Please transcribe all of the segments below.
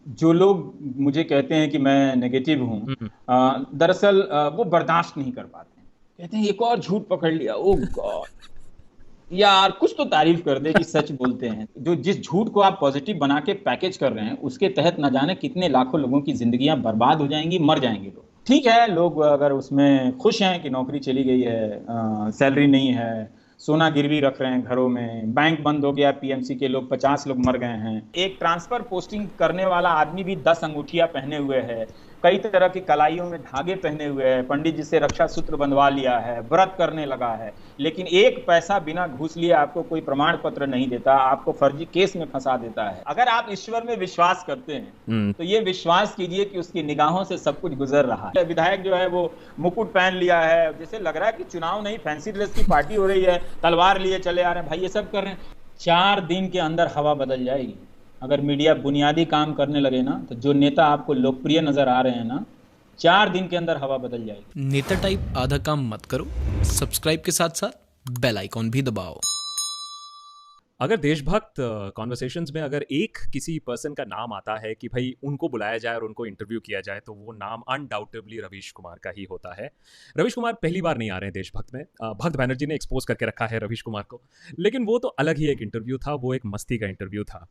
जो लोग मुझे कहते हैं कि मैं नेगेटिव हूँ, हम्म। दरअसल वो बर्दाश्त नहीं कर पाते हैं। कहते हैं एक और झूठ पकड़ लिया, ओ गॉड। यार कुछ तो तारीफ कर दे कि सच बोलते हैं। जो जिस झूठ को आप पॉजिटिव बना के पैकेज कर रहे हैं, उसके तहत न जाने कितने लाखों लोगों की जिंदगियां बर्बाद हो जाएंगी, मर जाएंगे लोग। ठीक है, लोग अगर उसमें खुश हैं कि नौकरी चली गई है, सैलरी नहीं है, सोना गिरवी रख रहे हैं घरों में, बैंक बंद हो गया, पीएमसी के लोग 50 लोग मर गए हैं, एक ट्रांसफर पोस्टिंग करने वाला आदमी भी 10 अंगूठियां पहने हुए है, कई तरह की कलाइयों में धागे पहने हुए हैं, पंडित जी से रक्षा सूत्र बंधवा लिया है, व्रत करने लगा है, लेकिन एक पैसा बिना घूस लिए आपको कोई प्रमाण पत्र नहीं देता, आपको फर्जी केस में फंसा देता है। अगर आप ईश्वर में विश्वास करते हैं हम्म। तो ये विश्वास कीजिए कि उसकी निगाहों से सब कुछ गुजर रहा है। विधायक जो है वो मुकुट पहन लिया है, जैसे लग रहा है कि चुनाव नहीं, फैंसी ड्रेस की पार्टी हो रही है, तलवार लिए चले आ रहे हैं, भाई ये सब कर रहे हैं। 4 दिन के अंदर हवा बदल जाएगी। अगर मीडिया बुनियादी काम करने लगे ना, तो जो नेता आपको लोकप्रिय नजर आ रहे हैं ना, 4 दिन के अंदर हवा बदल जाएगी। नेता टाइप आधा काम मत करो, सब्सक्राइब के साथ साथ बेल आइकॉन भी दबाओ। अगर देशभक्त कॉन्वर्सेशंस में अगर एक किसी पर्सन का नाम आता है कि भाई उनको बुलाया जाए और उनको इंटरव्यू किया जाए, तो वो नाम अनडाउटेबली रवीश कुमार का ही होता है। रवीश कुमार पहली बार नहीं आ रहे हैं देशभक्त में। भक्त बैनर्जी ने एक्सपोज करके रखा है रवीश कुमार को, लेकिन वो तो अलग ही एक इंटरव्यू था, वो एक मस्ती का इंटरव्यू था।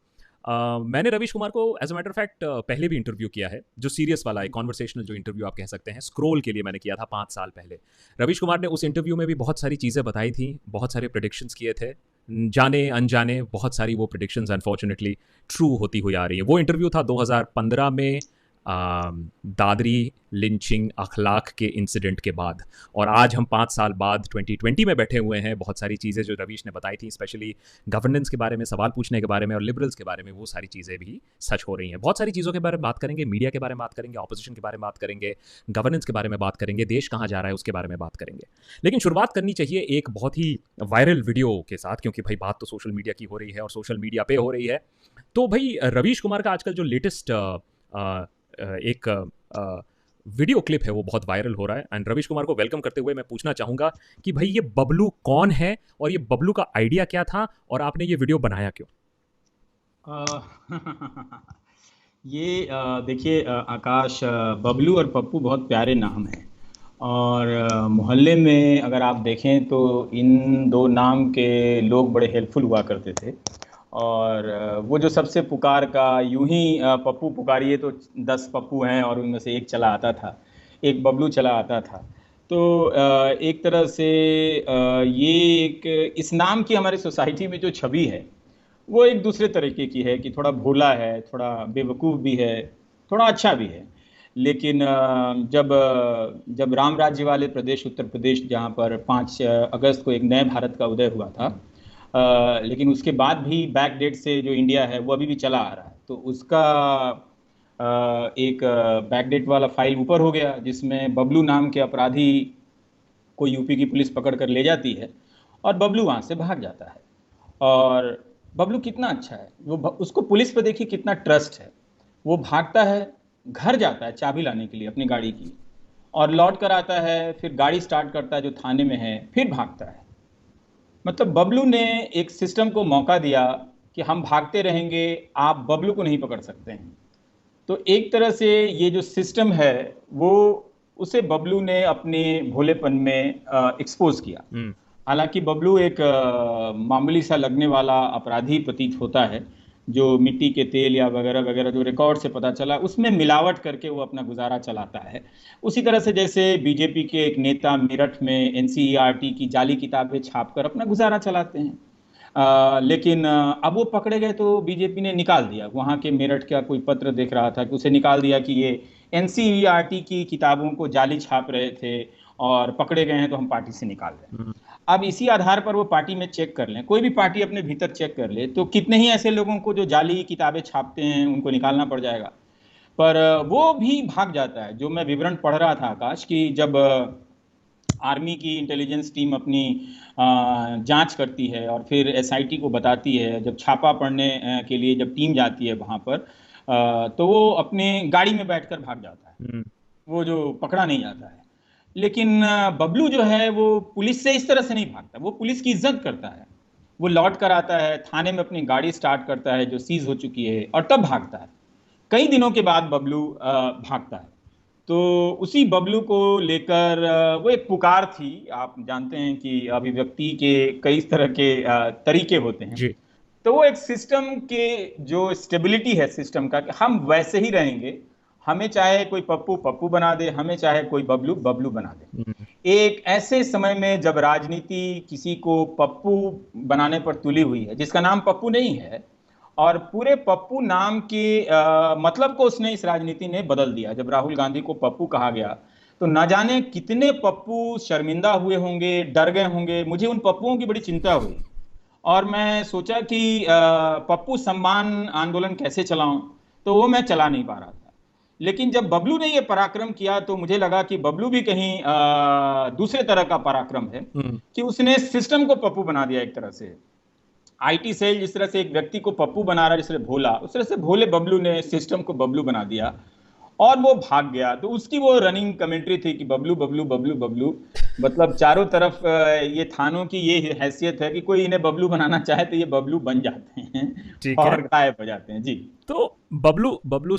मैंने रवीश कुमार को as a matter of fact पहले भी इंटरव्यू किया है, जो सीरियस वाला है, कॉन्वर्सेशनल जो इंटरव्यू आप कह सकते हैं, स्क्रोल के लिए मैंने किया था 5 साल पहले। रवीश कुमार ने उस इंटरव्यू में भी बहुत सारी चीज़ें बताई थी, बहुत सारे प्रिडिक्शंस किए थे, जाने अनजाने बहुत सारी वो प्रिडिक्शंस अनफॉर्चुनेटली ट्रू होती हुई आ रही है। वो इंटरव्यू था 2015 में, दादरी लिंचिंग अखलाक के इंसिडेंट के बाद, और आज हम 5 साल बाद 2020 में बैठे हुए हैं। बहुत सारी चीज़ें जो रवीश ने बताई थी, स्पेशली गवर्नेंस के बारे में, सवाल पूछने के बारे में और लिबरल्स के बारे में, वो सारी चीज़ें भी सच हो रही हैं। बहुत सारी चीज़ों के बारे में बात करेंगे, मीडिया के बारे में बात करेंगे, ऑपोजिशन के बारे में बात करेंगे, गवर्नेंस के बारे में बात करेंगे, देश कहाँ जा रहा है उसके बारे में बात करेंगे। लेकिन शुरुआत करनी चाहिए एक बहुत ही वायरल वीडियो के साथ, क्योंकि भाई बात तो सोशल मीडिया की हो रही है और सोशल मीडिया पे हो रही है। तो भाई रवीश कुमार का आजकल जो लेटेस्ट एक वीडियो क्लिप है वो बहुत वायरल हो रहा है, एंड रवीश कुमार को वेलकम करते हुए मैं पूछना चाहूँगा कि भाई ये बबलू कौन है और ये बबलू का आइडिया क्या था और आपने ये वीडियो बनाया क्यों? ये देखिए आकाश, बबलू और पप्पू बहुत प्यारे नाम हैं। और मोहल्ले में अगर आप देखें तो इन दो नाम के लोग बड़े हेल्पफुल हुआ करते थे। और वो जो सबसे पुकार का यूं ही पप्पू पुकारिए तो 10 पप्पू हैं और उनमें से एक चला आता था, एक बबलू चला आता था। तो एक तरह से ये एक इस नाम की हमारी सोसाइटी में जो छवि है वो एक दूसरे तरीके की है, कि थोड़ा भोला है, थोड़ा बेवकूफ़ भी है, थोड़ा अच्छा भी है। लेकिन जब राम राज्य वाले प्रदेश उत्तर प्रदेश, जहाँ पर 5 अगस्त को एक नए भारत का उदय हुआ था, लेकिन उसके बाद भी बैक डेट से जो इंडिया है वो अभी भी चला आ रहा है, तो उसका एक बैक डेट वाला फाइल ऊपर हो गया, जिसमें बबलू नाम के अपराधी को यूपी की पुलिस पकड़ कर ले जाती है और बबलू वहाँ से भाग जाता है। और बबलू कितना अच्छा है, उसको पुलिस पे देखिए कितना ट्रस्ट है। वो भागता है, घर जाता है चाबी लाने के लिए अपनी गाड़ी की, और लौट कर आता है, फिर गाड़ी स्टार्ट करता है जो थाने में है, फिर भागता है। मतलब बबलू ने एक सिस्टम को मौका दिया कि हम भागते रहेंगे, आप बबलू को नहीं पकड़ सकते हैं। तो एक तरह से ये जो सिस्टम है वो, उसे बबलू ने अपने भोलेपन में एक्सपोज किया। हम्म। हालांकि बबलू एक मामूली सा लगने वाला अपराधी प्रतीत होता है, जो मिट्टी के तेल या वगैरह वगैरह जो रिकॉर्ड से पता चला उसमें मिलावट करके वो अपना गुजारा चलाता है। उसी तरह से जैसे बीजेपी के एक नेता मेरठ में एनसीईआरटी की जाली किताबें छापकर अपना गुजारा चलाते हैं। लेकिन अब वो पकड़े गए तो बीजेपी ने निकाल दिया। वहाँ के मेरठ का कोई पत्र देख रहा था कि उसे निकाल दिया कि ये एनसीईआरटी की किताबों को जाली छाप रहे थे और पकड़े गए हैं, तो हम पार्टी से निकाल रहे हैं। हम्म। अब इसी आधार पर वो पार्टी में चेक कर लें, कोई भी पार्टी अपने भीतर चेक कर ले, तो कितने ही ऐसे लोगों को जो जाली किताबें छापते हैं उनको निकालना पड़ जाएगा। पर वो भी भाग जाता है। जो मैं विवरण पढ़ रहा था आकाश, कि जब आर्मी की इंटेलिजेंस टीम अपनी जांच करती है और फिर एसआईटी को बताती है, जब छापा पड़ने के लिए जब टीम जाती है वहाँ पर, तो वो अपने गाड़ी में बैठकर भाग जाता है, हम्म। वो जो पकड़ा नहीं जाता है। लेकिन बबलू जो है वो पुलिस से इस तरह से नहीं भागता, वो पुलिस की इज्जत करता है। वो लौट कर आता है, थाने में अपनी गाड़ी स्टार्ट करता है जो सीज हो चुकी है, और तब भागता है। कई दिनों के बाद बबलू भागता है। तो उसी बबलू को लेकर वो एक पुकार थी। आप जानते हैं कि अभिव्यक्ति के कई तरह के तरीके होते हैं। जी। तो वो एक सिस्टम के जो स्टेबिलिटी है सिस्टम का, कि हम वैसे ही रहेंगे, हमें चाहे कोई पप्पू पप्पू बना दे, हमें चाहे कोई बबलू बबलू बना दे। एक ऐसे समय में जब राजनीति किसी को पप्पू बनाने पर तुली हुई है, जिसका नाम पप्पू नहीं है, और पूरे पप्पू नाम के मतलब को उसने, इस राजनीति ने बदल दिया। जब राहुल गांधी को पप्पू कहा गया तो न जाने कितने पप्पू शर्मिंदा हुए होंगे, डर गए होंगे। मुझे उन पप्पुओं की बड़ी चिंता हुई और मैं सोचा कि पप्पू सम्मान आंदोलन कैसे चलाऊं, तो वो मैं चला नहीं पा रहा था। लेकिन जब बबलू ने ये पराक्रम किया तो मुझे लगा कि बबलू भी कहीं दूसरे तरह का पराक्रम है, कि उसने सिस्टम को पप्पू बना दिया। एक तरह से आईटी सेल जिस तरह से एक व्यक्ति को पप्पू बना रहा है, जिस तरह भोला, उस तरह से भोले बबलू ने सिस्टम को बबलू बना दिया और वो भाग गया। तो उसकी वो रनिंग कमेंट्री थी कि बबलू बबलू बबलू बबलू, मतलब चारों तरफ ये थानों की ये हैसियत है कि कोई इन्हें बबलू बनाना चाहे तो ये बबलू बन जाते हैं और गायब हो जाते हैं। जी। तो बबलू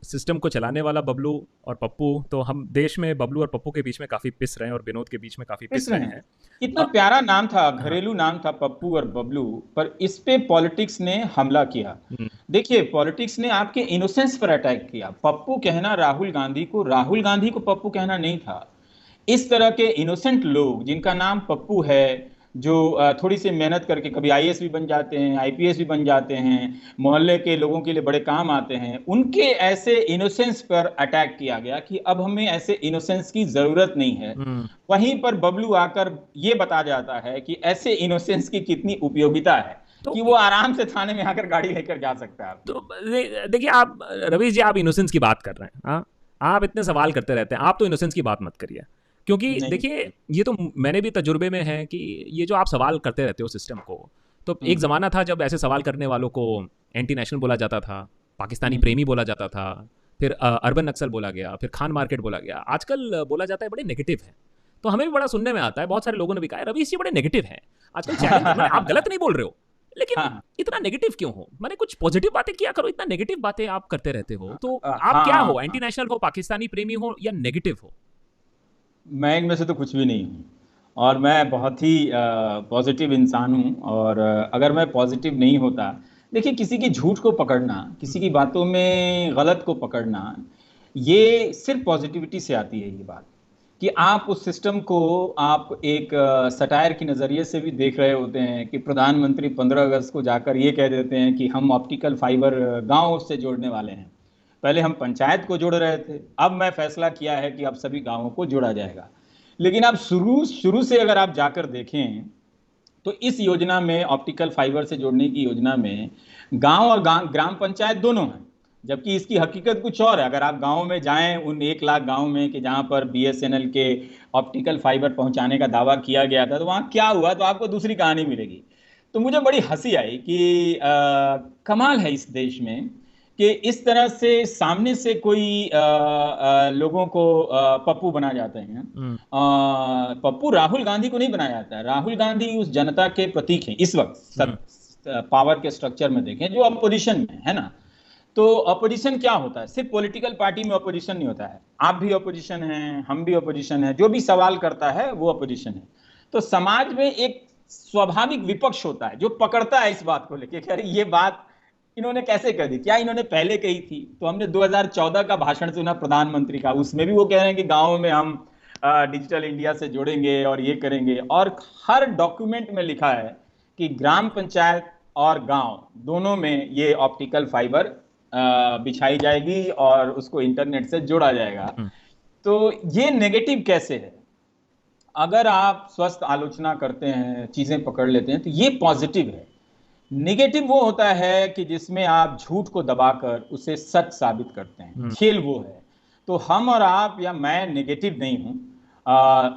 सिस्टम को चलाने वाला बबलू और पप्पू, तो हम देश में बबलू और पप्पू के बीच में काफी पिस रहे हैं और विनोद के बीच में काफी पिस रहे हैं। इतना प्यारा नाम था, घरेलू नाम था पप्पू और बबलू, पर इस पे पॉलिटिक्स ने हमला किया। देखिए, पॉलिटिक्स ने आपके इनोसेंस पर अटैक किया। पप्पू कहना राहुल गांधी को पप्पू कहना नहीं था। इस तरह के इनोसेंट लोग जिनका नाम पप्पू है, जो थोड़ी सी मेहनत करके कभी आईएएस भी बन जाते हैं, आईपीएस भी बन जाते हैं, मोहल्ले के लोगों के लिए बड़े काम आते हैं, उनके ऐसे इनोसेंस पर अटैक किया गया कि अब हमें ऐसे इनोसेंस की जरूरत नहीं है। वहीं पर बबलू आकर ये बता जाता है कि ऐसे इनोसेंस की कितनी उपयोगिता है, तो कि वो आराम से थाने में आकर गाड़ी लेकर जा सकता है। तो देखिए, आप रवीश जी, आप इनोसेंस की बात कर रहे हैं। हाँ, आप इतने सवाल करते रहते हैं, आप तो इनोसेंस की बात मत करिए। क्योंकि देखिए, ये तो मैंने भी तजुर्बे में है कि ये जो आप सवाल करते रहते हो सिस्टम को, तो एक ज़माना था जब ऐसे सवाल करने वालों को एंटी नेशनल बोला जाता था, पाकिस्तानी प्रेमी बोला जाता था, फिर अर्बन नक्सल बोला गया, फिर खान मार्केट बोला गया। आजकल बोला जाता है बड़े नेगेटिव है, तो हमें भी बड़ा सुनने में आता है। बहुत सारे लोगों ने भी कहा रवीश जी बड़े नेगेटिव हैं आजकल। चैलेंज, आप गलत नहीं बोल रहे हो, लेकिन इतना नेगेटिव क्यों हो? मैंने कुछ पॉजिटिव बातें किया करो, इतना नेगेटिव बातें आप करते रहते हो। तो आप क्या हो, एंटी नेशनल हो, पाकिस्तानी प्रेमी हो, या नेगेटिव हो? मैं इनमें से तो कुछ भी नहीं हूँ, और मैं बहुत ही पॉजिटिव इंसान हूँ। और अगर मैं पॉजिटिव नहीं होता, देखिए, किसी की झूठ को पकड़ना, किसी की बातों में गलत को पकड़ना, ये सिर्फ पॉजिटिविटी से आती है। ये बात कि आप उस सिस्टम को आप एक सटायर की नज़रिए से भी देख रहे होते हैं कि प्रधानमंत्री 15 अगस्त को जाकर ये कह देते हैं कि हम ऑप्टिकल फाइबर गाँव से जोड़ने वाले हैं। पहले हम पंचायत को जोड़ रहे थे, अब मैं फैसला किया है कि अब सभी गांवों को जोड़ा जाएगा। लेकिन अब शुरू से अगर आप जाकर देखें तो इस योजना में, ऑप्टिकल फाइबर से जोड़ने की योजना में, गांव और ग्राम पंचायत दोनों हैं, जबकि इसकी हकीकत कुछ और है। अगर आप गांव में जाएं, उन 1 लाख गांव में कि जहां पर बीएसएनएल के ऑप्टिकल फाइबर पहुंचाने का दावा किया गया था, तो वहां क्या हुआ, तो आपको दूसरी कहानी मिलेगी। तो मुझे बड़ी हंसी आई कि कमाल है इस देश में कि इस तरह से सामने से कोई लोगों को पप्पू बना जाते हैं। पप्पू राहुल गांधी को नहीं बनाया जाता है। राहुल गांधी उस जनता के प्रतीक हैं इस वक्त। पावर के स्ट्रक्चर में देखें, जो अपोजिशन में है ना, तो अपोजिशन क्या होता है? सिर्फ पॉलिटिकल पार्टी में अपोजिशन नहीं होता है। आप भी अपोजिशन हैं, हम भी अपोजिशन है, जो भी सवाल करता है वो अपोजिशन है। तो समाज में एक स्वाभाविक विपक्ष होता है जो पकड़ता है इस बात को लेकर कि अरे ये बात इन्होंने कैसे कर दी, क्या इन्होंने पहले कही थी? तो हमने 2014 का भाषण सुना प्रधानमंत्री का, उसमें भी वो कह रहे हैं कि गाँव में हम डिजिटल इंडिया से जोड़ेंगे और ये करेंगे। और हर डॉक्यूमेंट में लिखा है कि ग्राम पंचायत और गांव दोनों में ये ऑप्टिकल फाइबर बिछाई जाएगी और उसको इंटरनेट से जोड़ा जाएगा। तो ये नेगेटिव कैसे है? अगर आप स्वस्थ आलोचना करते हैं, चीजें पकड़ लेते हैं, तो ये पॉजिटिव है। नेगेटिव वो होता है कि जिसमें आप झूठ को दबाकर उसे सच साबित करते हैं। खेल वो है। तो हम और आप या मैं नेगेटिव नहीं हूं।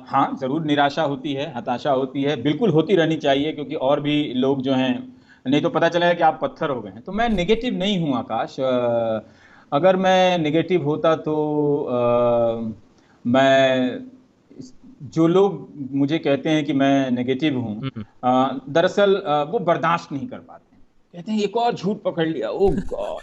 हाँ, जरूर निराशा होती है, हताशा होती है, बिल्कुल होती रहनी चाहिए, क्योंकि और भी लोग जो हैं, नहीं तो पता चलेगा कि आप पत्थर हो गए हैं। तो मैं नेगेटिव नहीं हूं आकाश। अगर मैं नेगेटिव होता तो मैं, जो लोग मुझे कहते हैं कि मैं नेगेटिव हूं, दरअसल वो बर्दाश्त नहीं कर पाते हैं। कहते हैं एक और झूठ पकड़ लिया, ओ गॉड।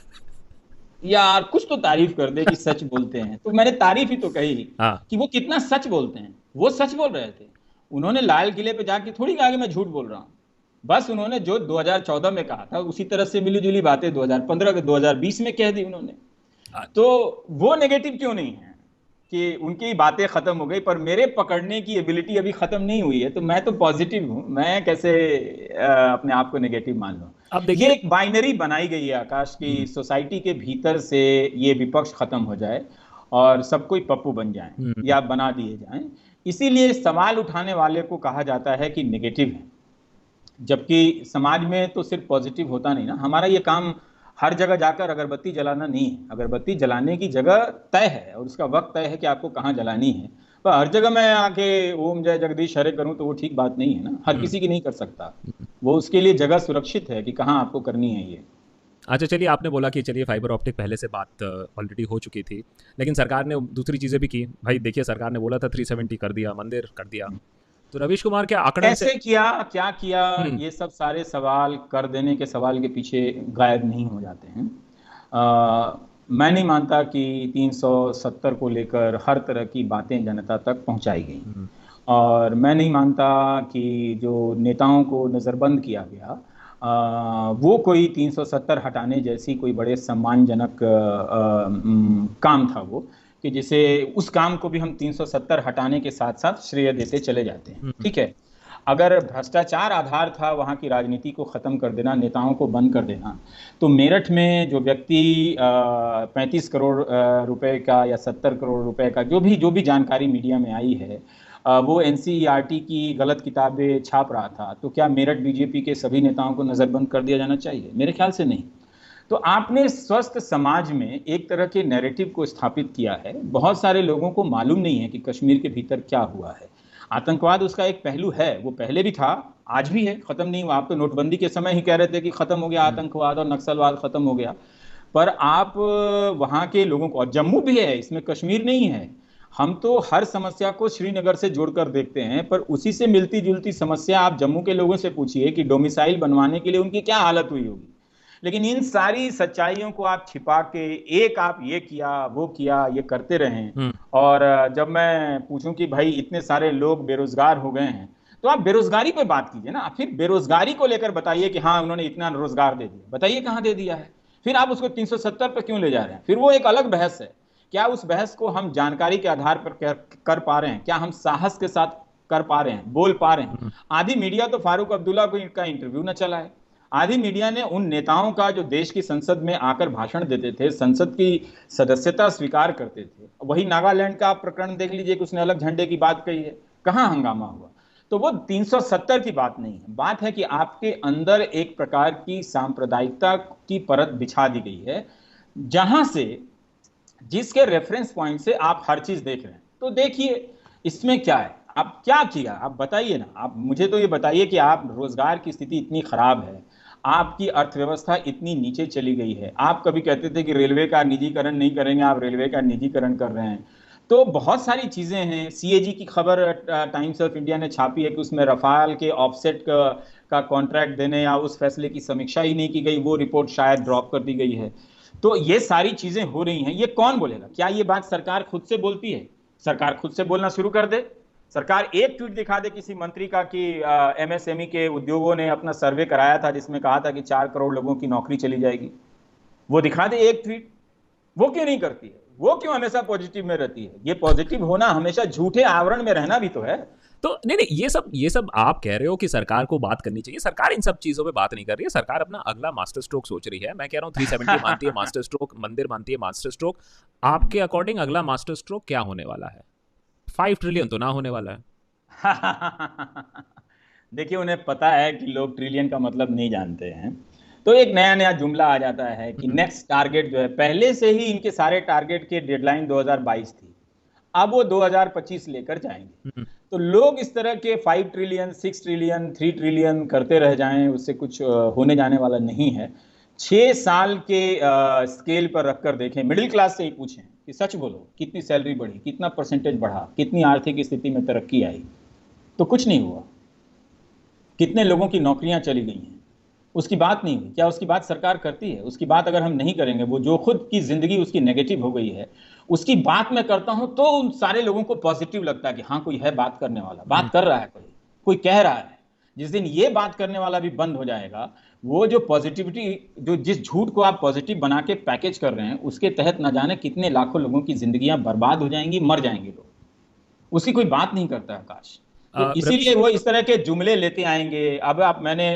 यार कुछ तो तारीफ कर दे कि सच बोलते हैं। तो मैंने तारीफ ही तो कही हाँ। कि वो कितना सच बोलते हैं। वो सच बोल रहे थे। उन्होंने लाल किले पे जाके थोड़ी कहा कि मैं झूठ बोल रहा हूँ। बस उन्होंने जो 2014 में कहा था उसी तरह से मिली जुली बातें 2015 के 2020 में कह दी उन्होंने। आ- तो वो नेगेटिव क्यों नहीं है कि उनकी बातें खत्म हो गई, पर मेरे पकड़ने की एबिलिटी अभी खत्म नहीं हुई है। तो मैं तो पॉजिटिव हूं, मैं कैसे अपने आप को नेगेटिव मान लूं। अब ये देखिए। एक बाइनरी बनाई गई है आकाश की हम्म, सोसाइटी के भीतर से ये विपक्ष खत्म हो जाए और सब कोई पप्पू बन जाए हम्म, या बना दिए जाएं। इसीलिए सवाल उठाने वाले को कहा जाता है कि नेगेटिव है, जबकि समाज में तो सिर्फ पॉजिटिव होता नहीं ना। हमारा ये काम हर जगह जाकर अगरबत्ती जलाना नहीं है। अगरबत्ती जलाने की जगह तय है और उसका वक्त तय है कि आपको कहाँ जलानी है। पर हर जगह मैं आके ओम जय जगदीश हरे करूं तो वो ठीक बात नहीं है ना, हर हम्म, किसी की नहीं कर सकता। वो उसके लिए जगह सुरक्षित है कि कहाँ आपको करनी है ये। अच्छा चलिए, आपने बोला कि चलिए फाइबर ऑप्टिक पहले से बात ऑलरेडी हो चुकी थी, लेकिन सरकार ने दूसरी चीज़ें भी की भाई। देखिए, सरकार ने बोला था 370 कर दिया, मंदिर कर दिया। तो रवीश कुमार के आंकड़न से। कैसे किया, क्या किया, हम्म, ये सब सारे सवाल कर देने के सवाल के पीछे गायब नहीं हो जाते हैं। मैं नहीं मानता कि 370 को लेकर हर तरह की बातें जनता तक पहुंचाई गई। हम्म, और मैं नहीं मानता कि जो नेताओं को नज़रबंद किया गया वो कोई 370 हटाने जैसी कोई बड़े सम्मानजनक काम था वो, कि जिसे उस काम को भी हम 370 हटाने के साथ साथ श्रेय देते चले जाते हैं। हम्म, ठीक है, अगर भ्रष्टाचार आधार था वहाँ की राजनीति को ख़त्म कर देना, नेताओं को बंद कर देना, तो मेरठ में जो व्यक्ति 35 करोड़ रुपए का या 70 करोड़ रुपए का जो भी जानकारी मीडिया में आई है, वो एनसीईआरटी की गलत किताबें छाप रहा था, तो क्या मेरठ बीजेपी के सभी नेताओं को नज़रबंद कर दिया जाना चाहिए? मेरे ख्याल से नहीं। तो आपने स्वस्थ समाज में एक तरह के नैरेटिव को स्थापित किया है। बहुत सारे लोगों को मालूम नहीं है कि कश्मीर के भीतर क्या हुआ है। आतंकवाद उसका एक पहलू है, वो पहले भी था, आज भी है, खत्म नहीं हुआ। आप तो नोटबंदी के समय ही कह रहे थे कि खत्म हो गया हम्म, आतंकवाद और नक्सलवाद खत्म हो गया। पर आप वहाँ के लोगों को, और जम्मू भी है इसमें, कश्मीर नहीं है। हम तो हर समस्या को श्रीनगर से जोड़कर देखते हैं, पर उसी से मिलती जुलती समस्या आप जम्मू के लोगों से पूछिए कि डोमिसाइल बनवाने के लिए उनकी क्या हालत हुई होगी। लेकिन इन सारी सच्चाइयों को आप छिपा के एक आप ये किया वो किया ये करते रहें। हम्म, और जब मैं पूछूं कि भाई इतने सारे लोग बेरोजगार हो गए हैं, तो आप बेरोजगारी पे बात कीजिए ना। फिर बेरोजगारी को लेकर बताइए कि हाँ उन्होंने इतना रोजगार दे दिया, बताइए कहाँ दे दिया है। फिर आप उसको 370 पे क्यों ले जा रहे हैं? फिर वो एक अलग बहस है। क्या उस बहस को हम जानकारी के आधार पर कर पा रहे हैं? क्या हम साहस के साथ कर पा रहे हैं, बोल पा रहे हैं? हम्म, आधी मीडिया तो फारूक अब्दुल्ला का इंटरव्यू न चला है। आधी मीडिया ने उन नेताओं का जो देश की संसद में आकर भाषण देते थे, संसद की सदस्यता स्वीकार करते थे, वही नागालैंड का आप प्रकरण देख लीजिए कि उसने अलग झंडे की बात कही है, कहां हंगामा हुआ। तो वो 370 की बात नहीं है, बात है कि आपके अंदर एक प्रकार की सांप्रदायिकता की परत बिछा दी गई है, जहां से, जिसके रेफरेंस पॉइंट से आप हर चीज देख रहे हैं। तो देखिए इसमें क्या है, आप क्या किया, आप बताइए ना। आप मुझे तो ये बताइए कि आप, रोजगार की स्थिति इतनी खराब है, आपकी अर्थव्यवस्था इतनी नीचे चली गई है। आप कभी कहते थे कि रेलवे का निजीकरण नहीं करेंगे, आप रेलवे का निजीकरण कर रहे हैं। तो बहुत सारी चीजें हैं। सीएजी की खबर टाइम्स ऑफ इंडिया ने छापी है कि उसमें रफाल के ऑफसेट का कॉन्ट्रैक्ट देने या उस फैसले की समीक्षा ही नहीं की गई, वो रिपोर्ट शायद ड्रॉप कर दी गई है। तो ये सारी चीजें हो रही हैं, ये कौन बोलेगा? क्या ये बात सरकार खुद से बोलती है? सरकार खुद से बोलना शुरू कर दे। सरकार एक ट्वीट दिखा दे किसी मंत्री का कि एमएसएमई के उद्योगों ने अपना सर्वे कराया था जिसमें कहा था कि 4 करोड़ लोगों की नौकरी चली जाएगी, वो दिखा दे एक ट्वीट। वो क्यों नहीं करती है? वो क्यों हमेशा पॉजिटिव में रहती है? ये पॉजिटिव होना हमेशा झूठे आवरण में रहना भी तो है। तो नहीं नहीं, ये सब आप कह रहे हो कि सरकार को बात करनी चाहिए। सरकार इन सब चीजों पे बात नहीं कर रही है। सरकार अपना अगला मास्टर स्ट्रोक सोच रही है। मैं कह रहा हूँ 370 मानती है मास्टर स्ट्रोक, मंदिर मानती है मास्टर स्ट्रोक। आपके अकॉर्डिंग अगला मास्टर स्ट्रोक क्या होने वाला है? 5 ट्रिलियन तो ना होने वाला है। देखिए उन्हें पता है कि लोग ट्रिलियन का मतलब नहीं जानते हैं। तो एक नया नया जुमला आ जाता है कि हम्म, नेक्स्ट टारगेट जो है, पहले से ही इनके सारे टारगेट की डेडलाइन 2022 थी, अब वो 2025 लेकर जाएंगे। हम्म, तो लोग इस तरह के 5 ट्रिलियन, 6 ट्रिलियन, 3 ट्रिलियन करते रह जाएं, उससे कुछ होने जाने वाला नहीं है। 6 साल के स्केल पर रखकर देखें, मिडिल क्लास से ही पूछें कि सच बोलो कितनी सैलरी बढ़ी, कितना परसेंटेज बढ़ा, कितनी आर्थिक स्थिति में तरक्की आई। तो कुछ नहीं हुआ। कितने लोगों की नौकरियां चली गई हैं, उसकी बात नहीं हुई। क्या उसकी बात सरकार करती है? उसकी बात अगर हम नहीं करेंगे, वो जो खुद की जिंदगी उसकी नेगेटिव हो गई है, उसकी बात मैं करता हूं तो उन सारे लोगों को पॉजिटिव लगता है कि हाँ कोई है बात करने वाला, बात कर रहा है, कोई कोई कह रहा है। जिस दिन ये बात करने वाला भी बंद हो जाएगा, वो जो पॉजिटिविटी, जो जिस झूठ को आप पॉजिटिव बना के पैकेज कर रहे हैं, उसके तहत न जाने कितने लाखों लोगों की जिंदगियां बर्बाद हो जाएंगी, मर जाएंगे लोग। उसकी कोई बात नहीं करता आकाश। तो इसीलिए वो इस तरह के जुमले लेते आएंगे। अब आप, मैंने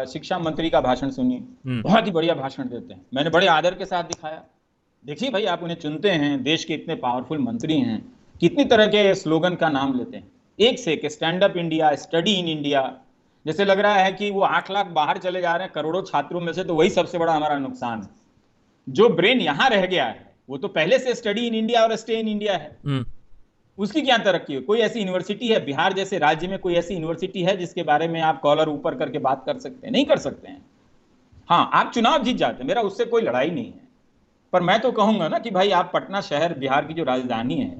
शिक्षा मंत्री का भाषण सुनी, बहुत ही बढ़िया भाषण देते हैं, मैंने बड़े आदर के साथ दिखाया। देखिए भाई, आप उन्हें चुनते हैं, देश के इतने पावरफुल मंत्री हैं, कितनी तरह के स्लोगन का नाम लेते हैं, एक से एक, stand up India, study in India. जैसे लग रहा है कि वो 8 लाख बाहर चले जा रहे हैं करोड़ों छात्रों में से, तो वही सबसे बड़ा हमारा नुकसान है। जो ब्रेन यहां रह गया है वो तो पहले से स्टडी इन इंडिया और स्टे इन इंडिया है। उसकी क्या तरक्की है? कोई ऐसी यूनिवर्सिटी है बिहार जैसे राज्य में, कोई ऐसी यूनिवर्सिटी है जिसके बारे में आप कॉलर ऊपर करके बात कर सकते हैं? नहीं कर सकते हैं। हाँ, आप चुनाव जीत जाते हैं, मेरा उससे कोई लड़ाई नहीं है, पर मैं तो कहूंगा ना कि भाई आप पटना शहर, बिहार की जो राजधानी है,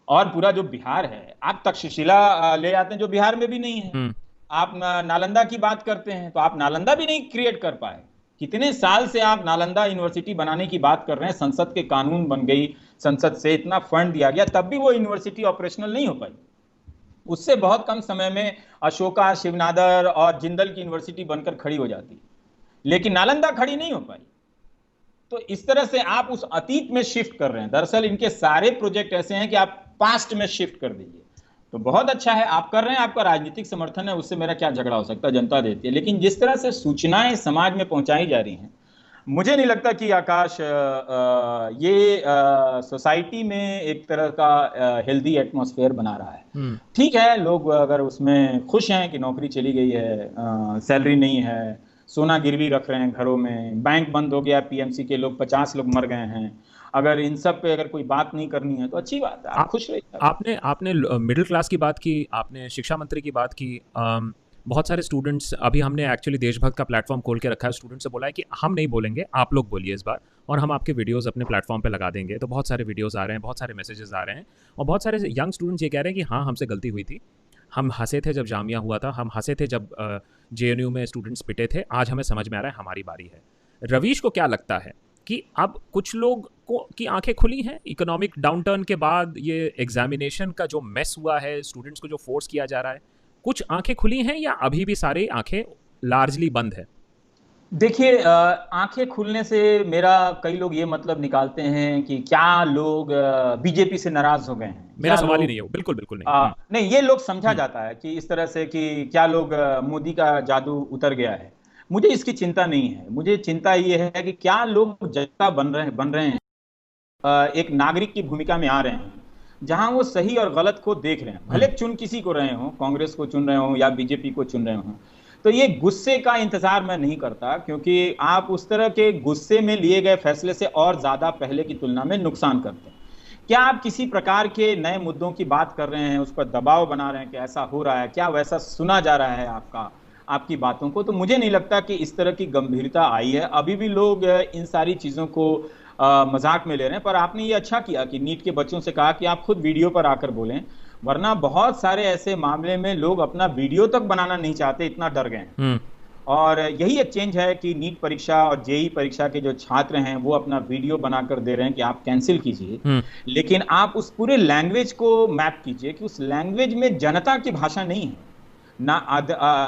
और पूरा जो बिहार है, आप तक्षशिला ले जाते हैं जो बिहार में भी नहीं है। आप नालंदा की बात करते हैं तो आप नालंदा भी नहीं क्रिएट कर पाए। कितने साल से आप नालंदा यूनिवर्सिटी बनाने की बात कर रहे हैं, संसद के कानून बन गई, संसद से इतना फंड दिया गया, तब भी वो यूनिवर्सिटी ऑपरेशनल नहीं हो पाई। उससे बहुत कम समय में अशोका, शिवनादर और जिंदल की यूनिवर्सिटी बनकर खड़ी हो जाती, लेकिन नालंदा खड़ी नहीं हो पाई। तो इस तरह से आप उस अतीत में शिफ्ट कर रहे हैं। दरअसल इनके सारे प्रोजेक्ट ऐसे हैं कि आप पास्ट में शिफ्ट कर दीजिए। तो बहुत अच्छा है आप कर रहे हैं, आपका राजनीतिक समर्थन है, उससे मेरा क्या झगड़ा हो सकता है, जनता देती है। लेकिन जिस तरह से सूचनाएं समाज में पहुंचाई जा रही हैं, मुझे नहीं लगता कि आकाश ये सोसाइटी में एक तरह का हेल्दी एटमॉस्फेयर बना रहा है। ठीक है, लोग अगर उसमें खुश हैं कि नौकरी चली गई है, सैलरी नहीं है, सोना गिरवी रख रहे हैं घरों में, बैंक बंद हो गया, पीएमसी के लोग 50 लोग मर गए हैं, अगर इन सब पे अगर कोई बात नहीं करनी है तो अच्छी बात है, आप खुश रहिए। आपने मिडिल क्लास की बात की, आपने शिक्षा मंत्री की बात की। बहुत सारे स्टूडेंट्स, अभी हमने एक्चुअली देशभक्त का प्लेटफॉर्म खोल के रखा है, स्टूडेंट से बोला है कि हम नहीं बोलेंगे, आप लोग बोलिए इस बार, और हम आपके वीडियोस अपने प्लेटफॉर्म पे लगा देंगे। तो बहुत सारे वीडियोस आ रहे हैं, बहुत सारे मैसेजेस आ रहे हैं, और बहुत सारे यंग स्टूडेंट्स ये कह रहे हैं कि हाँ, हमसे गलती हुई थी, हम हंसे थे जब जामिया हुआ था, हम हंसे थे जब जेएनयू में स्टूडेंट्स पिटे थे, आज हमें समझ में आ रहा है हमारी बारी है। रवीश को क्या लगता है कि अब कुछ लोग को की आंखें खुली हैं इकोनॉमिक डाउनटर्न के बाद? ये एग्जामिनेशन का जो मेस हुआ है, स्टूडेंट्स को जो फोर्स किया जा रहा है, कुछ आंखें खुली हैं या अभी भी सारी आंखें लार्जली बंद है? देखिए, आंखें खुलने से मेरा, कई लोग ये मतलब निकालते हैं कि क्या लोग बीजेपी से नाराज हो गए हैं। मेरा सवाल ही नहीं है, बिल्कुल बिल्कुल नहीं। नहीं, ये लोग समझा जाता है कि इस तरह से कि क्या लोग मोदी का जादू उतर गया है। मुझे इसकी चिंता नहीं है। मुझे चिंता ये है कि क्या लोग जनता बन रहे हैं, एक नागरिक की भूमिका में आ रहे हैं, जहां वो सही और गलत को देख रहे हैं। भले चुन किसी को रहे हो, कांग्रेस को चुन रहे हो या बीजेपी को चुन रहे हो, तो ये गुस्से का इंतजार मैं नहीं करता, क्योंकि आप उस तरह के गुस्से में लिए गए फैसले से और ज्यादा पहले की तुलना में नुकसान करते हैं। क्या आप किसी प्रकार के नए मुद्दों की बात कर रहे हैं, उस पर दबाव बना रहे हैं कि ऐसा हो रहा है, क्या वैसा सुना जा रहा है आपकी बातों को? तो मुझे नहीं लगता कि इस तरह की गंभीरता आई है। अभी भी लोग इन सारी चीजों को मजाक में ले रहे हैं। पर आपने ये अच्छा किया कि नीट के बच्चों से कहा कि आप खुद वीडियो पर आकर बोलें, वरना बहुत सारे ऐसे मामले में लोग अपना वीडियो तक बनाना नहीं चाहते, इतना डर गए हैं। और यही एक चेंज है कि नीट परीक्षा और जेई परीक्षा के जो छात्र हैं वो अपना वीडियो बनाकर दे रहे हैं कि आप कैंसिल कीजिए, लेकिन आप उस पूरे लैंग्वेज को मैप कीजिए कि उस लैंग्वेज में जनता की भाषा नहीं है, ना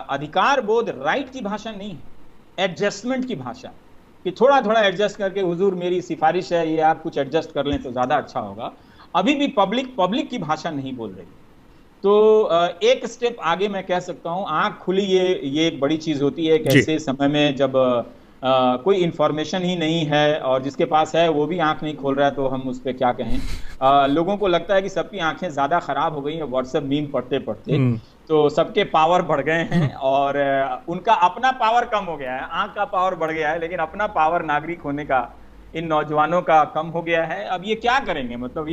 अधिकार बोध, राइट की भाषा नहीं है, एडजस्टमेंट की भाषा, कि थोड़ा थोड़ा एडजस्ट करके, हुजूर मेरी सिफारिश है, ये आप कुछ एडजस्ट कर लें तो ज्यादा अच्छा होगा। अभी भी पब्लिक की भाषा नहीं बोल रही। तो एक स्टेप आगे मैं कह सकता हूं, आंख खुली, ये एक बड़ी चीज होती है। एक ऐसे समय में जब कोई इंफॉर्मेशन ही नहीं है और जिसके पास है वो भी आंख नहीं खोल रहा है, तो हम उस पर क्या कहें। लोगों को लगता है कि सबकी आंखें ज्यादा खराब हो गई हैं व्हाट्सएप मीम पढ़ते पढ़ते, तो सबके पावर बढ़ गए हैं और उनका अपना पावर कम हो गया है। आंख का पावर बढ़ गया है, लेकिन अपना पावर नागरिक होने का इन नौजवानों का कम हो गया है। अब ये क्या करेंगे? मतलब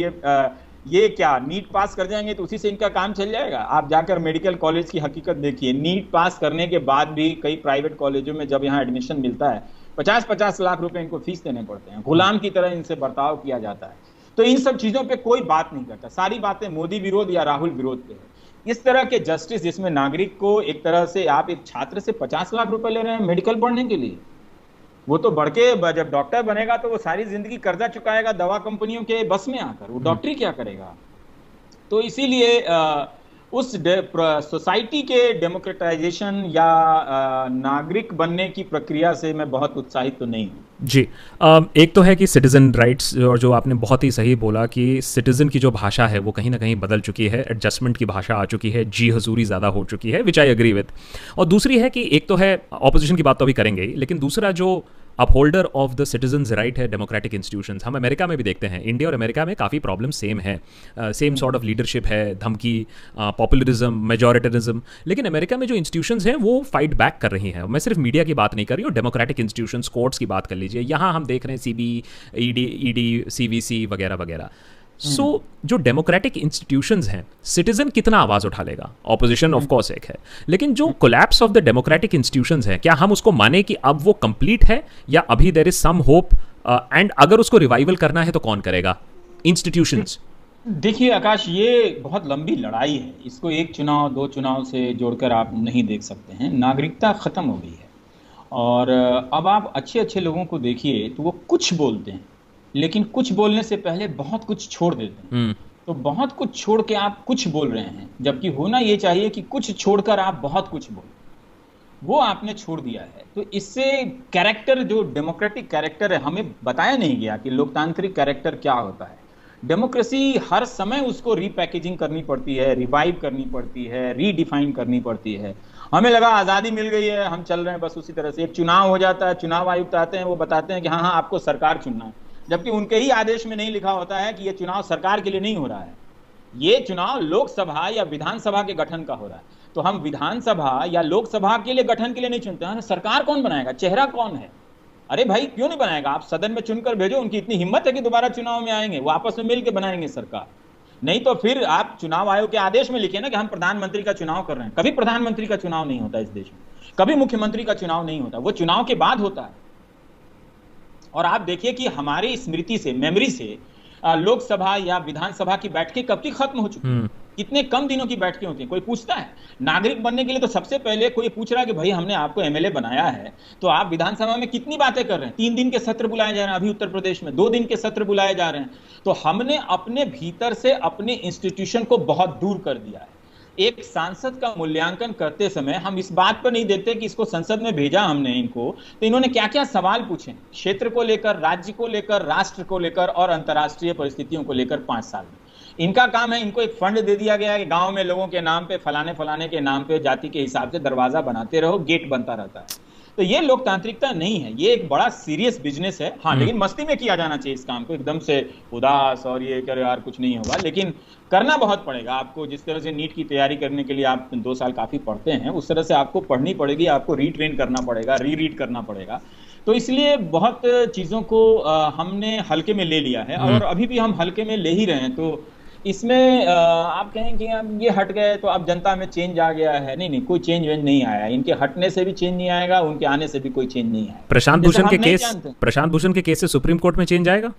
ये क्या नीट पास कर जाएंगे तो उसी से इनका काम चल जाएगा? आप जाकर मेडिकल कॉलेज की हकीकत देखिए, नीट पास करने के बाद भी कई प्राइवेट कॉलेजों में जब यहाँ एडमिशन मिलता है, 50-50 लाख रुपए इनको फीस देने पड़ते हैं, गुलाम की तरह इनसे बर्ताव किया जाता है। तो इन सब चीजों पे कोई बात नहीं करता, सारी बातें मोदी विरोध या राहुल विरोध पे है। इस तरह के जस्टिस जिसमें नागरिक को एक तरह से, आप एक छात्र से 50 लाख रुपए ले रहे हैं मेडिकल पढ़ने के लिए, वो तो बढ़ के जब डॉक्टर बनेगा तो वो सारी जिंदगी कर्जा चुकाएगा दवा कंपनियों के बस में आकर, वो डॉक्टरी क्या करेगा। तो इसीलिए उस सोसाइटी के डेमोक्रेटाइजेशन या नागरिक बनने की प्रक्रिया से मैं बहुत उत्साहित तो नहीं हूँ जी। एक तो है कि सिटीजन राइट्स, और जो आपने बहुत ही सही बोला कि सिटीजन की जो भाषा है वो कहीं ना कहीं बदल चुकी है, एडजस्टमेंट की भाषा आ चुकी है, जी हजूरी ज़्यादा हो चुकी है, विच आई एग्री विद। और दूसरी है कि एक तो है ऑपोजिशन की बात तो अभी करेंगे ही, लेकिन दूसरा जो upholder of the citizens right है डेमोक्रेटिक इंस्टीट्यूशंस, हम अमेरिका में भी देखते हैं, इंडिया और अमेरिका में काफ़ी प्रॉब्लम सेम है, सेम सॉर्ट ऑफ लीडरशिप है, धमकी, पॉपुलरिज्म, मेजॉरिटरिज्म, लेकिन अमेरिका में जो इंस्टीट्यूशंस हैं वो फाइट बैक कर रही हैं। मैं सिर्फ मीडिया की बात नहीं कर रही हूँ, डेमोक्रेटिक इंस्टीट्यूशंस, कोर्ट्स की बात कर लीजिए, यहाँ हम देख रहे हैं सीबी, ईडी, सीवीसी वगैरह वगैरह। सो जो डेमोक्रेटिक इंस्टीट्यूशंस हैं, सिटीजन कितना आवाज़ उठा लेगा, ऑपोजिशन ऑफ कोर्स एक है, लेकिन जो collapse of the democratic institutions है, क्या हम उसको माने कि अब वो कंप्लीट है या अभी there is some hope, and अगर उसको रिवाइवल करना है तो कौन करेगा, इंस्टीट्यूशंस? देखिए आकाश, ये बहुत लंबी लड़ाई है, इसको एक चुनाव 2 चुनाव से जोड़कर आप नहीं देख सकते हैं। नागरिकता खत्म हो गई है और अब आप अच्छे अच्छे लोगों को देखिए तो वो कुछ बोलते हैं, लेकिन कुछ बोलने से पहले बहुत कुछ छोड़ देते हैं। तो बहुत कुछ छोड़ के आप कुछ बोल रहे हैं, जबकि होना ये चाहिए कि कुछ छोड़कर आप बहुत कुछ बोल, वो आपने छोड़ दिया है। तो इससे कैरेक्टर, जो डेमोक्रेटिक कैरेक्टर है, हमें बताया नहीं गया कि लोकतांत्रिक कैरेक्टर क्या होता है। डेमोक्रेसी हर समय उसको रीपैकेजिंग करनी पड़ती है, रिवाइव करनी पड़ती है, रीडिफाइन करनी पड़ती है। हमें लगा आज़ादी मिल गई है, हम चल रहे हैं बस उसी तरह से। एक चुनाव हो जाता है, चुनाव आयुक्त आते हैं, वो बताते हैं कि हाँ आपको सरकार चुनना है, जबकि उनके ही आदेश में नहीं लिखा होता है कि ये चुनाव सरकार के लिए नहीं हो रहा है, ये चुनाव लोकसभा या विधानसभा के गठन का हो रहा है। तो हम विधानसभा या लोकसभा के लिए गठन के लिए नहीं चुनते हैं, सरकार कौन बनाएगा, चेहरा कौन है? अरे भाई क्यों नहीं बनाएगा? आप सदन में चुनकर भेजो, उनकी इतनी हिम्मत है कि दोबारा चुनाव में आएंगे, वो आपस में मिलकर बनाएंगे सरकार। नहीं तो फिर आप चुनाव आयोग के आदेश में लिखिए ना कि हम प्रधानमंत्री का चुनाव कर रहे हैं। कभी प्रधानमंत्री का चुनाव नहीं होता इस देश में, कभी मुख्यमंत्री का चुनाव नहीं होता, वो चुनाव के बाद होता है। और आप देखिए कि हमारी स्मृति से, मेमोरी से लोकसभा या विधानसभा की बैठकें कब की खत्म हो चुकी हैं। कितने कम दिनों की बैठकें होती हैं। कोई पूछता है नागरिक बनने के लिए, तो सबसे पहले कोई पूछ रहा है कि भाई हमने आपको एमएलए बनाया है, तो आप विधानसभा में कितनी बातें कर रहे हैं? 3 दिन के सत्र बुलाए जा रहे हैं, अभी उत्तर प्रदेश में 2 दिन के सत्र बुलाए जा रहे हैं। तो हमने अपने भीतर से अपने इंस्टीट्यूशन को बहुत दूर कर दिया है। एक सांसद का मूल्यांकन करते समय हम इस बात पर नहीं देते कि इसको संसद में भेजा हमने इनको, तो इन्होंने क्या क्या सवाल पूछे क्षेत्र को लेकर, राज्य को लेकर, राष्ट्र को लेकर और अंतर्राष्ट्रीय परिस्थितियों को लेकर 5 साल में। इनका काम है, इनको एक फंड दे दिया गया है कि गांव में लोगों के नाम पे, फलाने फलाने के नाम पे, जाति के हिसाब से दरवाजा बनाते रहो, गेट बनता रहता है। तो ये लोकतांत्रिकता नहीं है, ये एक बड़ा सीरियस बिजनेस है। हाँ, लेकिन मस्ती में किया जाना चाहिए इस काम को, एकदम से उदास और ये करे यार कुछ नहीं होगा, लेकिन करना बहुत पड़ेगा आपको। जिस तरह से नीट की तैयारी करने के लिए आप 2 साल काफी पढ़ते हैं, उस तरह से आपको पढ़नी पड़ेगी, आपको रीट्रेन करना पड़ेगा, रीड करना पड़ेगा। तो इसलिए बहुत चीजों को हमने हल्के में ले लिया है और अभी भी हम हल्के में ले ही रहे हैं। तो इसमें आप कहें कि हम ये हट गए तो अब जनता में चेंज आ गया है, नहीं, कोई चेंज वेंज नहीं आया। इनके हटने से भी चेंज नहीं आएगा, उनके आने से भी कोई चेंज नहीं आएगा। प्रशांत भूषण के केस से सुप्रीम कोर्ट में चेंज आएगा?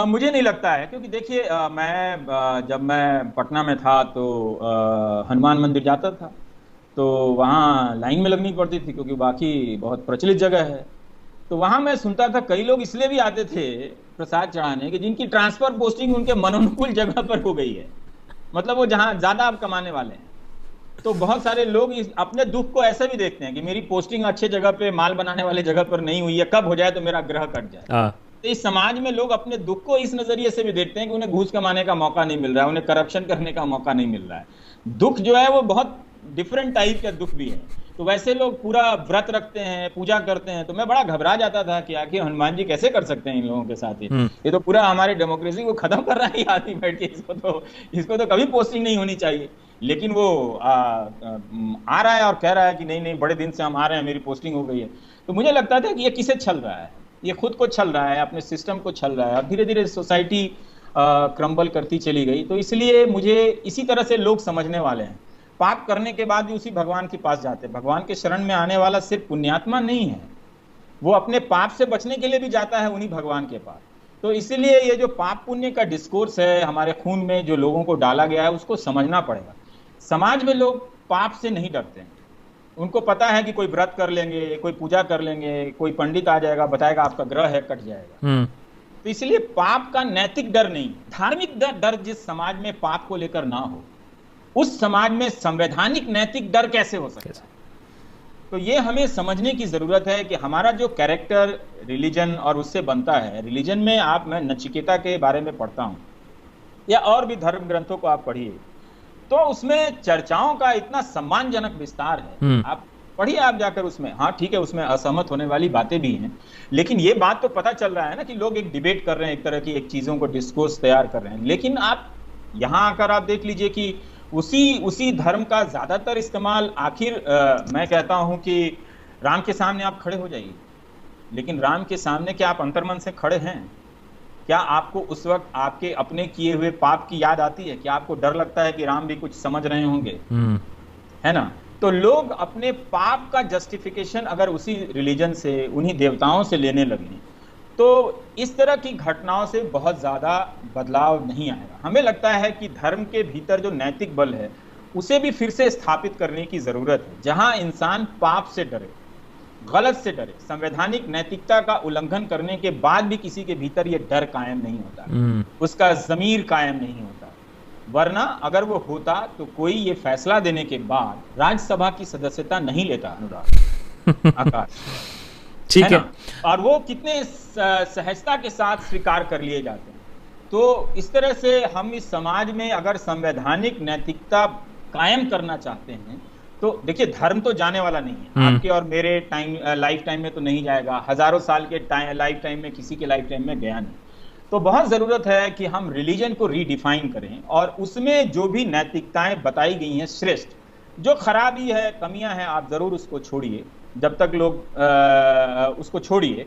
मुझे नहीं लगता है, क्योंकि देखिए जब मैं पटना में था तो हनुमान मंदिर जाता था, तो वहाँ लाइन में लगनी पड़ती थी क्योंकि बाकी बहुत प्रचलित जगह है। तो वहाँ मैं सुनता था कई लोग इसलिए भी आते थे प्रसाद चढ़ाने कि जिनकी ट्रांसफर पोस्टिंग उनके मनोनुकूल जगह पर हो गई है, मतलब वो जहाँ ज्यादा आप कमाने वाले हैं। तो बहुत सारे लोग अपने दुख को ऐसे भी देखते हैं कि मेरी पोस्टिंग अच्छे जगह पे, माल बनाने वाले जगह पर नहीं हुई है, कब हो जाए तो मेरा ग्रह कट जाए। तो इस समाज में लोग अपने दुख को इस नजरिए से भी देखते हैं कि उन्हें घूस कमाने का मौका नहीं मिल रहा है, उन्हें करप्शन करने का मौका नहीं मिल रहा है। दुख जो है वो बहुत डिफरेंट टाइप का दुख भी है। तो वैसे लोग पूरा व्रत रखते हैं, पूजा करते हैं, तो मैं बड़ा घबरा जाता था कि आखिर हनुमान जी कैसे कर सकते हैं इन लोगों के साथ ये तो पूरा हमारे डेमोक्रेसी को खत्म कर रहा है आदमी बैठ के। इसको तो कभी पोस्टिंग नहीं होनी चाहिए। लेकिन वो आ रहा है और कह रहा है कि नहीं बड़े दिन से हम आ रहे हैं, मेरी पोस्टिंग हो गई है। तो मुझे लगता था कि ये किसे छल रहा है, ये खुद को छल रहा है, अपने सिस्टम को छल रहा है। अब धीरे धीरे सोसाइटी क्रम्बल करती चली गई। तो इसलिए मुझे इसी तरह से लोग समझने वाले हैं, पाप करने के बाद भी उसी भगवान के पास जाते हैं। भगवान के शरण में आने वाला सिर्फ पुण्यात्मा नहीं है, वो अपने पाप से बचने के लिए भी जाता है उन्हीं भगवान के पास। तो इसलिए ये जो पाप पुण्य का डिस्कोर्स है हमारे खून में, जो लोगों को डाला गया है, उसको समझना पड़ेगा। समाज में लोग पाप से नहीं डरते हैं। उनको पता है कि कोई व्रत कर लेंगे, कोई पूजा कर लेंगे, कोई पंडित आ जाएगा, बताएगा आपका ग्रह है, कट जाएगा। तो इसलिए पाप का नैतिक डर नहीं, धार्मिक डर जिस समाज में पाप को लेकर ना हो, उस समाज में संवैधानिक नैतिक डर कैसे हो सकता है? तो ये हमें समझने की जरूरत है कि हमारा जो कैरेक्टर रिलीजन और उससे बनता है। रिलीजन में मैं नचिकेता के बारे में पढ़ता हूँ, या और भी धर्म ग्रंथों को आप पढ़िए, तो उसमें चर्चाओं का इतना सम्मानजनक विस्तार है। आप पढ़िए, आप जाकर उसमें, हाँ ठीक है, उसमें असहमत होने वाली बातें भी हैं, लेकिन ये बात तो पता चल रहा है ना कि लोग एक डिबेट कर रहे हैं, एक तरह की एक चीजों को डिस्कोर्स तैयार कर रहे हैं। लेकिन आप यहाँ आकर आप देख लीजिए कि उसी धर्म का ज्यादातर इस्तेमाल आखिर मैं कहता हूं कि राम के सामने आप खड़े हो जाइए, लेकिन राम के सामने क्या आप अंतर्मन से खड़े हैं? क्या आपको उस वक्त आपके अपने किए हुए पाप की याद आती है? क्या आपको डर लगता है कि राम भी कुछ समझ रहे होंगे? है ना? तो लोग अपने पाप का जस्टिफिकेशन अगर उसी रिलीजन से, उन्हीं देवताओं से लेने लगे, तो इस तरह की घटनाओं से बहुत ज्यादा बदलाव नहीं आएगा। हमें लगता है कि धर्म के भीतर जो नैतिक बल है उसे भी फिर से स्थापित करने की जरूरत है, जहां इंसान पाप से डरे, गलत से डरे, संवैधानिक नैतिकता का उल्लंघन करने के बाद भी किसी के भीतर ये डर कायम नहीं होता, उसका जमीर कायम नहीं होता। वरना अगर वो होता तो कोई ये फैसला देने के बाद राज्यसभा की सदस्यता नहीं लेता, अनुराग, आकाश, ठीक है? और वो कितने सहजता के साथ स्वीकार कर लिए जाते हैं। तो इस तरह से हम इस समाज में अगर संवैधानिक नैतिकता कायम करना चाहते हैं, तो देखिए धर्म तो जाने वाला नहीं है, आपके और मेरे लाइफ टाइम में तो नहीं जाएगा, हजारों साल के लाइफ टाइम में किसी के लाइफ टाइम में गया नहीं। तो बहुत जरूरत है कि हम रिलीजन को रीडिफाइन करें और उसमें जो भी नैतिकताएं बताई गई हैं श्रेष्ठ, जो खराबी है, कमियां हैं, आप जरूर उसको छोड़िए। जब तक लोग उसको छोड़िए,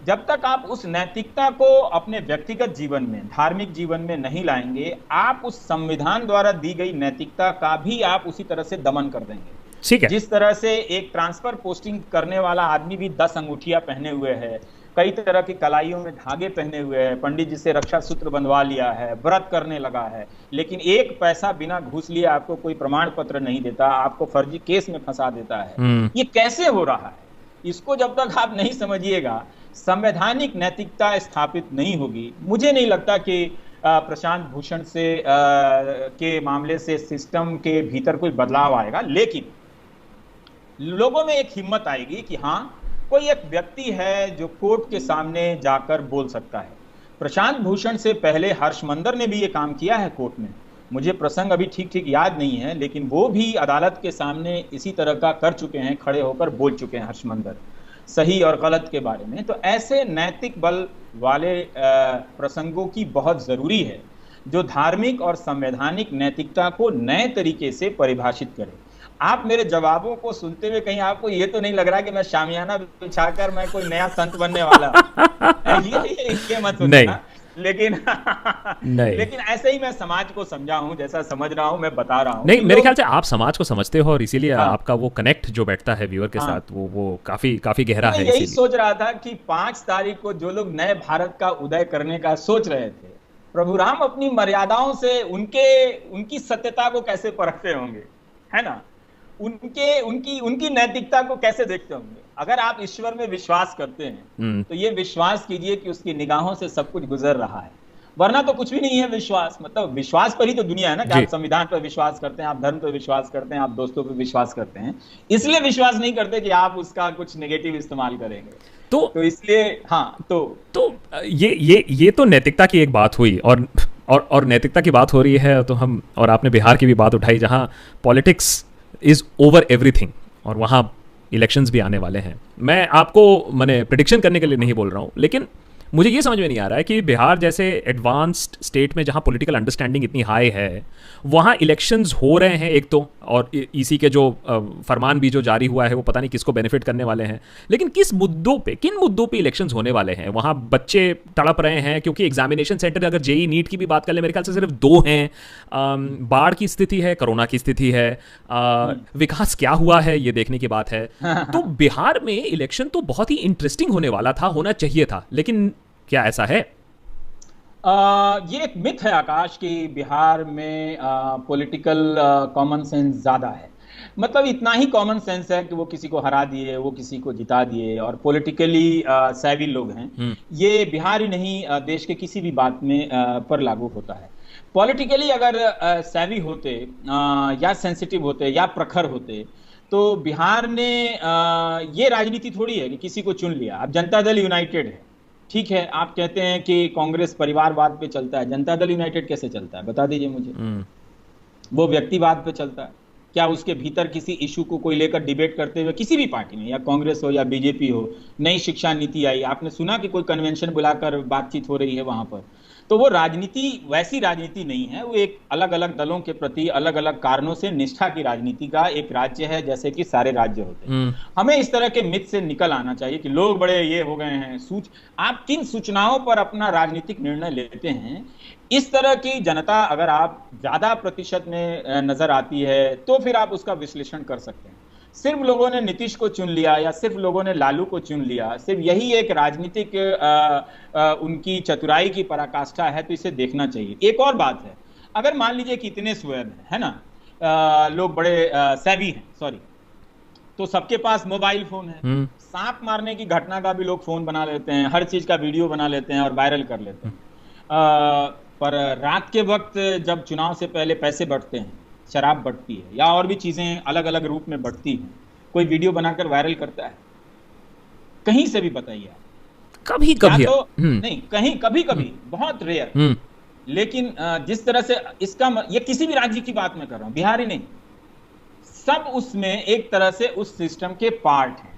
जब तक आप उस नैतिकता को अपने व्यक्तिगत जीवन में, धार्मिक जीवन में नहीं लाएंगे, आप उस संविधान द्वारा दी गई नैतिकता का भी आप उसी तरह से दमन कर देंगे। ठीक है। जिस तरह से एक ट्रांसफर पोस्टिंग करने वाला आदमी भी 10 अंगूठियां पहने हुए है, कई तरह की कलाइयों में धागे पहने हुए हैं, पंडित जी से रक्षा सूत्र बंधवा लिया है, व्रत करने लगा है, लेकिन एक पैसा बिना घूस लिए आपको कोई प्रमाण पत्र नहीं देता, आपको फर्जी केस में फंसा देता है। ये कैसे हो रहा है? इसको जब तक आप नहीं समझिएगा, संवैधानिक नैतिकता स्थापित नहीं होगी। मुझे नहीं लगता कि प्रशांत भूषण से के मामले से सिस्टम के भीतर कोई बदलाव आएगा, लेकिन लोगों में एक हिम्मत आएगी कि हाँ, कोई एक व्यक्ति है जो कोर्ट के सामने जाकर बोल सकता है। प्रशांत भूषण से पहले हर्षमंदर ने भी ये काम किया है कोर्ट में। मुझे प्रसंग अभी ठीक याद नहीं है, लेकिन वो भी अदालत के सामने इसी तरह का कर चुके हैं, खड़े होकर बोल चुके हैं हर्षमंदर, सही और गलत के बारे में। तो ऐसे नैतिक बल वाले प्रसंगों की बहुत जरूरी है, जो धार्मिक और संवैधानिक नैतिकता को नए तरीके से परिभाषित करे। आप मेरे जवाबों को सुनते हुए कहीं आपको ये तो नहीं लग रहा कि मैं शामियाना बिछाकर मैं कोई नया संत बनने वाला ये मत सोचना, लेकिन नहीं। लेकिन ऐसे ही मैं समाज को समझा हूं, जैसा समझ रहा हूं मैं बता रहा हूं। नहीं, मेरे ख्याल से आप समाज को समझते हो और इसीलिए आपका वो कनेक्ट जो बैठता है व्यूअर के साथ वो काफी गहरा है। यही सोच रहा था कि 5 तारीख को जो लोग नए भारत का उदय करने का सोच रहे थे, प्रभु राम अपनी मर्यादाओं से उनकी सत्यता को कैसे परखते होंगे, है ना? उनकी नैतिकता को कैसे देखते होंगे? अगर आप ईश्वर में विश्वास करते हैं तो ये विश्वास कीजिए कि उसकी निगाहों से सब कुछ गुजर रहा है, वरना तो कुछ भी नहीं है। विश्वास मतलब विश्वास पर ही तो दुनिया है ना, कि आप संविधान पर विश्वास करते हैं, आप धर्म पर विश्वास करते हैं, आप दोस्तों पर विश्वास करते हैं, इसलिए विश्वास नहीं करते कि आप उसका कुछ नेगेटिव इस्तेमाल करेंगे। तो इसलिए हाँ, तो ये तो नैतिकता की एक बात हुई और नैतिकता की बात हो रही है तो हम, और आपने बिहार की भी बात उठाई जहां पॉलिटिक्स इज ओवर एवरीथिंग और वहां इलेक्शंस भी आने वाले हैं। मैं आपको प्रेडिक्शन करने के लिए नहीं बोल रहा हूं, लेकिन मुझे ये समझ में नहीं आ रहा है कि बिहार जैसे एडवांस्ड स्टेट में जहां पॉलिटिकल अंडरस्टैंडिंग इतनी हाई है, वहां इलेक्शंस हो रहे हैं एक तो, और इसी के जो फरमान भी जो जारी हुआ है वो पता नहीं किसको बेनिफिट करने वाले हैं, लेकिन किन मुद्दों पे इलेक्शंस होने वाले हैं? वहां बच्चे तड़प रहे हैं क्योंकि एग्जामिनेशन सेंटर, अगर जेई नीट की भी बात कर ले, मेरे ख्याल से सिर्फ 2 हैं। बाढ़ की स्थिति है, कोरोना की स्थिति है, विकास क्या हुआ है ये देखने की बात है। तो बिहार में इलेक्शन तो बहुत ही इंटरेस्टिंग होने वाला था, होना चाहिए था, लेकिन क्या ऐसा है? ये एक मिथ है आकाश कि बिहार में पॉलिटिकल कॉमन सेंस ज़्यादा है। मतलब इतना ही कॉमन सेंस है कि वो किसी को हरा दिए, वो किसी को जिता दिए और पॉलिटिकली सैवी लोग हैं। ये बिहार ही नहीं, देश के किसी भी बात में पर लागू होता है। पॉलिटिकली अगर सैवी होते या सेंसिटिव होते या प्रखर होते तो बिहार ने ये राजनीति थोड़ी है कि किसी को चुन लिया। अब जनता दल यूनाइटेड है, ठीक है, आप कहते हैं कि कांग्रेस परिवारवाद पे चलता है, जनता दल यूनाइटेड कैसे चलता है बता दीजिए मुझे। वो व्यक्तिवाद पे चलता है क्या? उसके भीतर किसी इशू को कोई लेकर डिबेट करते हुए किसी भी पार्टी में, या कांग्रेस हो या बीजेपी हो, नई शिक्षा नीति आई, आपने सुना कि कोई कन्वेंशन बुलाकर बातचीत हो रही है वहां पर? तो वो राजनीति वैसी राजनीति नहीं है, वो एक अलग अलग दलों के प्रति अलग अलग कारणों से निष्ठा की राजनीति का एक राज्य है, जैसे कि सारे राज्य होते हैं। हमें इस तरह के मिथ से निकल आना चाहिए कि लोग बड़े ये हो गए हैं। आप किन सूचनाओं पर अपना राजनीतिक निर्णय लेते हैं, इस तरह की जनता अगर आप ज्यादा प्रतिशत में नजर आती है तो फिर आप उसका विश्लेषण कर सकते हैं। सिर्फ लोगों ने नीतीश को चुन लिया या सिर्फ लोगों ने लालू को चुन लिया, सिर्फ यही एक राजनीतिक उनकी चतुराई की पराकाष्ठा है, तो इसे देखना चाहिए। एक और बात है, अगर मान लीजिए कि इतने स्वैब है ना, लोग बड़े सैवी हैं, सॉरी, तो सबके पास मोबाइल फोन है। सांप मारने की घटना का भी लोग फोन बना लेते हैं, हर चीज का वीडियो बना लेते हैं और वायरल कर लेते हैं। पर रात के वक्त जब चुनाव से पहले पैसे बढ़ते हैं, शराब बढ़ती है या और भी चीजें अलग अलग रूप में बढ़ती हैं, कोई वीडियो बनाकर वायरल करता है? कहीं से भी बताइए आप। कभी कभी तो नहीं, कहीं कभी कभी, बहुत रेयर। लेकिन जिस तरह से ये किसी भी राज्य की बात मैं कर रहा हूं, बिहार ही नहीं, सब उसमें एक तरह से उस सिस्टम के पार्ट हैं।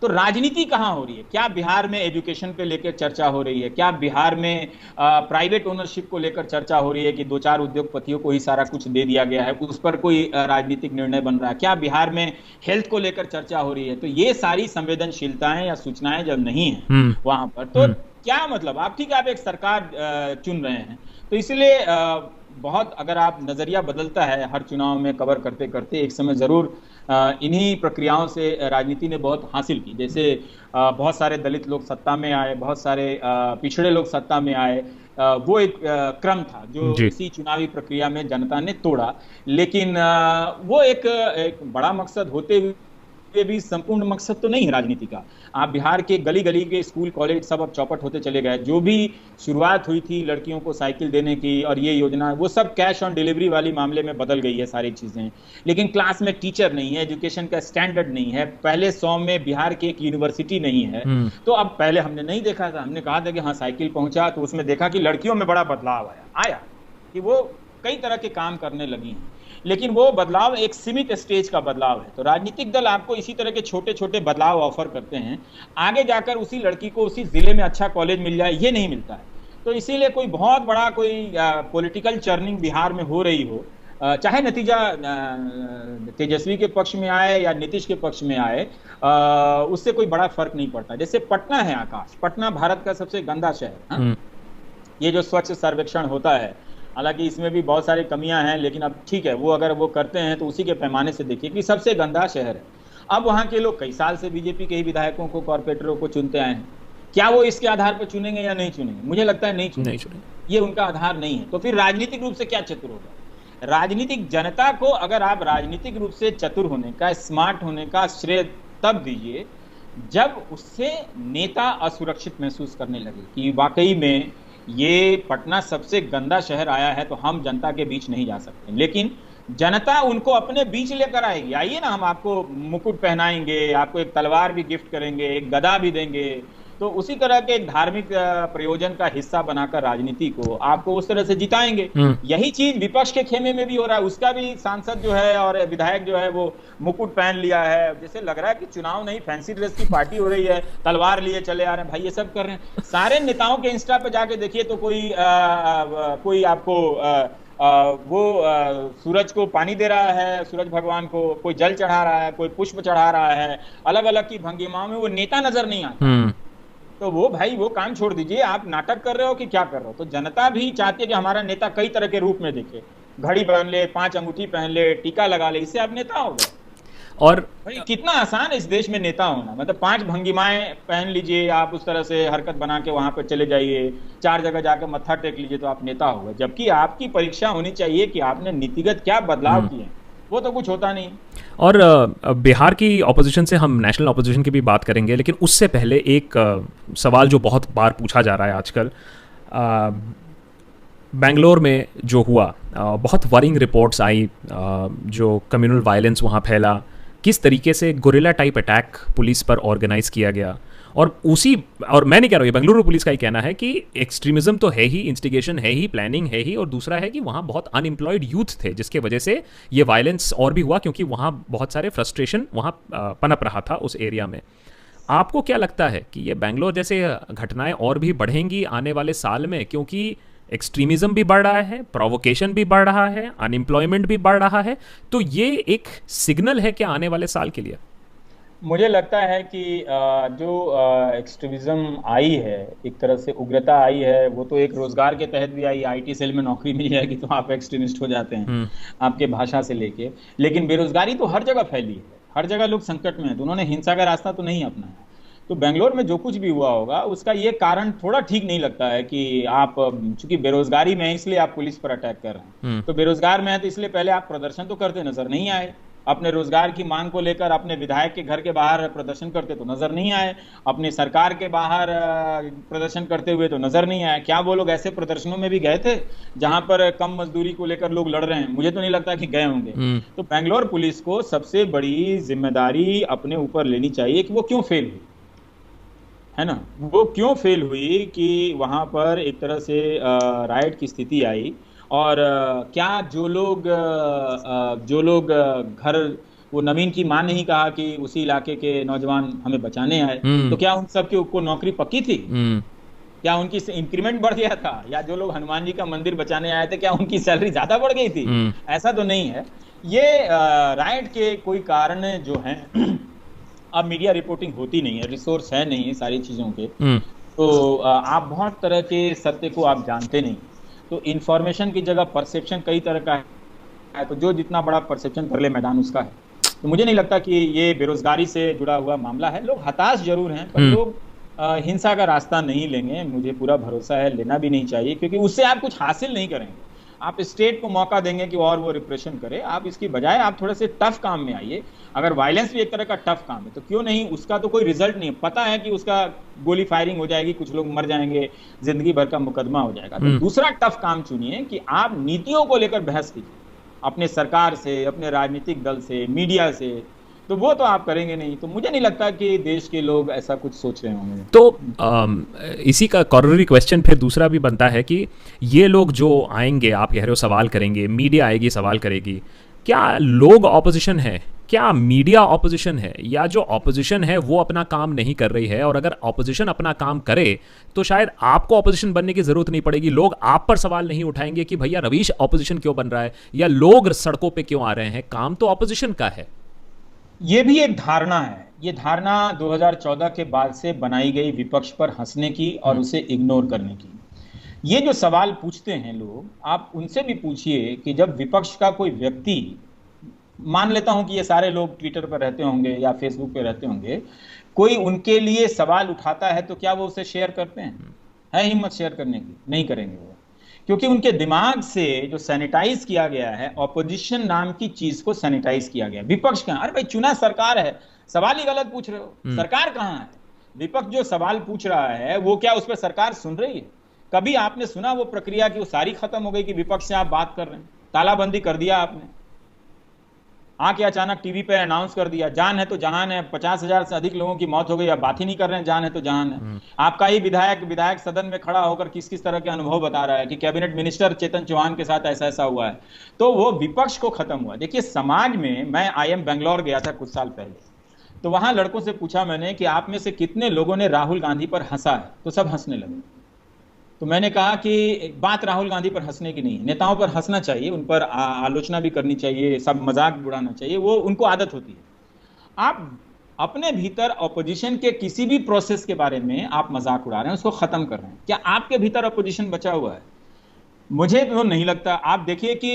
तो राजनीति कहां हो रही है? क्या बिहार में एजुकेशन पे लेकर चर्चा हो रही है? क्या बिहार में प्राइवेट ओनरशिप को लेकर चर्चा हो रही है कि 2-4 उद्योगपतियों को ही सारा कुछ दे दिया गया है, उस पर कोई राजनीतिक निर्णय बन रहा है? क्या बिहार में हेल्थ को लेकर चर्चा हो रही है? तो ये सारी संवेदनशीलताएं या सूचनाएं जब नहीं है वहां पर, तो क्या मतलब? आप ठीक है, आप एक सरकार चुन रहे हैं, तो इसलिए बहुत, अगर आप नजरिया बदलता है हर चुनाव में कवर करते करते, एक समय जरूर इन्हीं प्रक्रियाओं से राजनीति ने बहुत हासिल की। जैसे बहुत सारे दलित लोग सत्ता में आए, बहुत सारे पिछड़े लोग सत्ता में आए, वो एक क्रम था जो इसी चुनावी प्रक्रिया में जनता ने तोड़ा। लेकिन वो एक बड़ा मकसद होते हुए भी संपूर्ण मकसद तो नहीं है राजनीति का। आप बिहार के गली गली के स्कूल कॉलेज सब अब चौपट होते चले गए। जो भी शुरुआत हुई थी लड़कियों को साइकिल देने की और ये योजना, वो सब कैश ऑन डिलीवरी वाली मामले में बदल गई है सारी चीजें। लेकिन क्लास में टीचर नहीं है, एजुकेशन का स्टैंडर्ड नहीं है, पहले 100 में बिहार की एक यूनिवर्सिटी नहीं है। तो अब पहले हमने नहीं देखा था, हमने कहा था कि हाँ साइकिल पहुंचा, तो उसमें देखा कि लड़कियों में बड़ा बदलाव आया कि वो कई तरह के काम करने लगी हैं। लेकिन वो बदलाव एक सीमित स्टेज का बदलाव है। तो राजनीतिक दल आपको इसी तरह के छोटे छोटे बदलाव ऑफर करते हैं, आगे जाकर उसी लड़की को उसी जिले में अच्छा कॉलेज मिल जाए, ये नहीं मिलता है। तो इसीलिए कोई बहुत बड़ा कोई पॉलिटिकल चर्निंग बिहार में हो रही हो, चाहे नतीजा तेजस्वी के पक्ष में आए या नीतीश के पक्ष में आए, उससे कोई बड़ा फर्क नहीं पड़ता। जैसे पटना है आकाश, पटना भारत का सबसे गंदा शहर है। ये जो स्वच्छ सर्वेक्षण होता है, हालांकि इसमें भी बहुत सारी कमियां हैं, लेकिन अब ठीक है, वो अगर वो करते हैं तो उसी के पैमाने से देखिए कि सबसे गंदा शहर है। अब वहां के लोग कई साल से बीजेपी के ही विधायकों को, कॉर्पोरेटरों को चुनते आए हैं। क्या वो इसके आधार पर चुनेंगे या नहीं चुनेंगे? मुझे लगता है नहीं चुनेंगे। ये उनका आधार नहीं है। तो फिर राजनीतिक रूप से क्या चतुर होगा? राजनीतिक जनता को अगर आप राजनीतिक रूप से चतुर होने का, स्मार्ट होने का श्रेय तब दीजिए जब उससे नेता असुरक्षित महसूस करने लगे कि वाकई में ये पटना सबसे गंदा शहर आया है, तो हम जनता के बीच नहीं जा सकते। लेकिन जनता उनको अपने बीच लेकर आएगी, आइए ना, हम आपको मुकुट पहनाएंगे, आपको एक तलवार भी गिफ्ट करेंगे, एक गदा भी देंगे। तो उसी तरह के एक धार्मिक प्रयोजन का हिस्सा बनाकर राजनीति को आपको उस तरह से जिताएंगे। यही चीज विपक्ष के खेमे में भी हो रहा है। उसका भी सांसद जो है और विधायक जो है वो मुकुट पहन लिया है, जैसे लग रहा है कि चुनाव नहीं, फैंसी ड्रेस की पार्टी हो रही है, तलवार लिए चले आ रहे हैं। भाई ये सब कर रहे हैं। सारे नेताओं के इंस्टा पे जाके देखिए तो कोई आपको सूरज को पानी दे रहा है, सूरज भगवान को, कोई जल चढ़ा रहा है, कोई पुष्प चढ़ा रहा है, अलग अलग की भंगिमाओं में वो नेता नजर नहीं आता। तो वो भाई वो काम छोड़ दीजिए, आप नाटक कर रहे हो कि क्या कर रहे हो? तो जनता भी चाहती है कि हमारा नेता कई तरह के रूप में दिखे, घड़ी पहन ले, 5 अंगूठी पहन ले, टीका लगा ले, इससे आप नेता हो गए। और भाई कितना आसान है इस देश में नेता होना, मतलब 5 भंगिमाएं पहन लीजिए, आप उस तरह से हरकत बना के वहां पर चले जाइए, 4 जगह जाकर मत्था टेक लीजिए तो आप नेता हो गए। जबकि आपकी परीक्षा होनी चाहिए कि आपने नीतिगत क्या बदलाव किए हैं, वो तो कुछ होता नहीं। और बिहार की ऑपोजिशन से हम नेशनल ऑपोजिशन की भी बात करेंगे, लेकिन उससे पहले एक सवाल जो बहुत बार पूछा जा रहा है आजकल, बेंगलोर में जो हुआ, बहुत वरिंग रिपोर्ट्स आई, जो कम्युनल वायलेंस वहाँ फैला, किस तरीके से गोरिल्ला टाइप अटैक पुलिस पर ऑर्गेनाइज किया गया, और मैं नहीं कह रहा हूँ, ये बेंगलुरु पुलिस का ही कहना है कि एक्सट्रीमिज्म तो है ही, इंस्टिगेशन है ही, प्लानिंग है ही, और दूसरा है कि वहाँ बहुत अनएम्प्लॉयड यूथ थे जिसके वजह से ये वायलेंस और भी हुआ, क्योंकि वहाँ बहुत सारे फ्रस्ट्रेशन वहाँ पनप रहा था उस एरिया में। आपको क्या लगता है कि ये बेंगलोर जैसे घटनाएं और भी बढ़ेंगी आने वाले साल में, क्योंकि एक्सट्रीमिज्म भी बढ़ रहा है, प्रोवोकेशन भी बढ़ रहा है, अनएम्प्लॉयमेंट भी बढ़ रहा है, तो ये एक सिग्नल है क्या आने वाले साल के लिए? मुझे लगता है कि जो एक्सट्रीमिज्म आई है, एक तरह से उग्रता आई है, वो तो एक रोजगार के तहत भी आई, आईटी सेल में नौकरी मिल जाएगी तो आप एक्सट्रीमिस्ट हो जाते हैं, आपके भाषा से लेके। लेकिन बेरोजगारी तो हर जगह फैली है, हर जगह लोग संकट में हैं, तो उन्होंने हिंसा का रास्ता तो नहीं अपनाया। तो बेंगलोर में जो कुछ भी हुआ होगा उसका ये कारण थोड़ा ठीक नहीं लगता है कि आप चूंकि बेरोजगारी में है इसलिए आप पुलिस पर अटैक कर रहे हैं। तो बेरोजगार में है तो इसलिए पहले आप प्रदर्शन तो करते नजर नहीं आए, अपने रोजगार की मांग को लेकर अपने विधायक के घर के बाहर प्रदर्शन करते तो नजर नहीं आए, अपने सरकार के बाहर प्रदर्शन करते हुए तो नजर नहीं आए। क्या वो लोग ऐसे प्रदर्शनों में भी गए थे जहां पर कम मजदूरी को लेकर लोग लड़ रहे हैं? मुझे तो नहीं लगता कि गए होंगे। तो बेंगलोर पुलिस को सबसे बड़ी जिम्मेदारी अपने ऊपर लेनी चाहिए कि वो क्यों फेल हुई, है ना, वो क्यों फेल हुई कि वहां पर एक तरह से राइट की स्थिति आई। और क्या जो लोग घर, वो नवीन की मां ने ही कहा कि उसी इलाके के नौजवान हमें बचाने आए, तो क्या उन सबकी को नौकरी पक्की थी? क्या उनकी इंक्रीमेंट बढ़ गया था? या जो लोग हनुमान जी का मंदिर बचाने आए थे क्या उनकी सैलरी ज्यादा बढ़ गई थी? ऐसा तो नहीं है। ये राइट के कोई कारण जो है अब मीडिया रिपोर्टिंग होती नहीं है, रिसोर्स है नहीं है सारी चीजों के, तो आप बहुत तरह के सत्य को आप जानते नहीं, तो इन्फॉर्मेशन की जगह परसेप्शन कई तरह का है, तो जो जितना बड़ा परसेप्शन कर ले मैदान उसका है। तो मुझे नहीं लगता कि ये बेरोजगारी से जुड़ा हुआ मामला है। लोग हताश जरूर हैं, पर लोग हिंसा का रास्ता नहीं लेंगे, मुझे पूरा भरोसा है, लेना भी नहीं चाहिए, क्योंकि उससे आप कुछ हासिल नहीं करेंगे। आप स्टेट को मौका देंगे कि और वो रिप्रेशन करे, आप इसकी बजाय आप थोड़े से टफ काम में आइए। अगर वायलेंस भी एक तरह का टफ काम है तो क्यों नहीं, उसका तो कोई रिजल्ट नहीं है, पता है कि उसका गोली फायरिंग हो जाएगी, कुछ लोग मर जाएंगे, जिंदगी भर का मुकदमा हो जाएगा। तो दूसरा टफ काम चुनिए कि आप नीतियों को लेकर बहस कीजिए अपने सरकार से, अपने राजनीतिक दल से, मीडिया से, तो वो तो आप करेंगे नहीं। तो मुझे नहीं लगता कि देश के लोग ऐसा कुछ सोच रहे होंगे। तो इसी का कॉर्नरी क्वेश्चन फिर दूसरा भी बनता है कि ये लोग जो आएंगे, आप कह रहे हो सवाल करेंगे, मीडिया आएगी सवाल करेगी, क्या लोग ऑपोजिशन है, क्या मीडिया ऑपोजिशन है, या जो ऑपोजिशन है वो अपना काम नहीं कर रही है? और अगर ऑपोजिशन अपना काम करे तो शायद आपको ऑपोजिशन बनने की जरूरत नहीं पड़ेगी, लोग आप पर सवाल नहीं उठाएंगे कि भैया रवीश ऑपोजिशन क्यों बन रहा है, या लोग सड़कों पे क्यों आ रहे हैं, काम तो ऑपोजिशन का है। ये भी एक धारणा है, ये धारणा 2014 के बाद से बनाई गई विपक्ष पर हंसने की और उसे इग्नोर करने की। ये जो सवाल पूछते हैं लोग, आप उनसे भी पूछिए कि जब विपक्ष का कोई व्यक्ति, मान लेता हूं कि ये सारे लोग ट्विटर पर रहते होंगे या फेसबुक पे रहते होंगे, कोई उनके लिए सवाल उठाता है तो क्या वो उसे शेयर करते हैं? है हिम्मत शेयर करने की? नहीं करेंगे वो, क्योंकि उनके दिमाग से जो सैनिटाइज किया गया है, ऑपोजिशन नाम की चीज को सैनिटाइज किया गया। विपक्ष कहां? अरे भाई चुना सरकार है, सवाल ही गलत पूछ रहे हो, सरकार कहां है? विपक्ष जो सवाल पूछ रहा है वो क्या उस पर सरकार सुन रही है? कभी आपने सुना वो प्रक्रिया की वो सारी खत्म हो गई कि विपक्ष से आप बात कर रहे हैं? तालाबंदी कर दिया आपने, आके अचानक टीवी पे अनाउंस कर दिया, जान है तो जहान है, 50,000 से अधिक लोगों की मौत हो गई, अब बात ही नहीं कर रहे हैं, जान है तो जहान है। आपका ही विधायक सदन में खड़ा होकर किस किस तरह के अनुभव बता रहा है कि कैबिनेट मिनिस्टर चेतन चौहान के साथ ऐसा ऐसा हुआ है, तो वो विपक्ष को खत्म हुआ। देखिए समाज में, मैं IIM बेंगलोर गया था कुछ साल पहले, तो वहां लड़कों से पूछा मैंने कि आप में से कितने लोगों ने राहुल गांधी पर हंसा है, तो सब हंसने लगे। तो मैंने कहा कि बात राहुल गांधी पर हंसने की नहीं है, नेताओं पर हंसना चाहिए, उन पर आलोचना भी करनी चाहिए, सब मजाक उड़ाना चाहिए, वो उनको आदत होती है। आप अपने भीतर ऑपोजिशन के किसी भी प्रोसेस के बारे में आप मजाक उड़ा रहे हैं, उसको खत्म कर रहे हैं। क्या आपके भीतर ऑपोजिशन बचा हुआ है? मुझे तो नहीं लगता। आप देखिए कि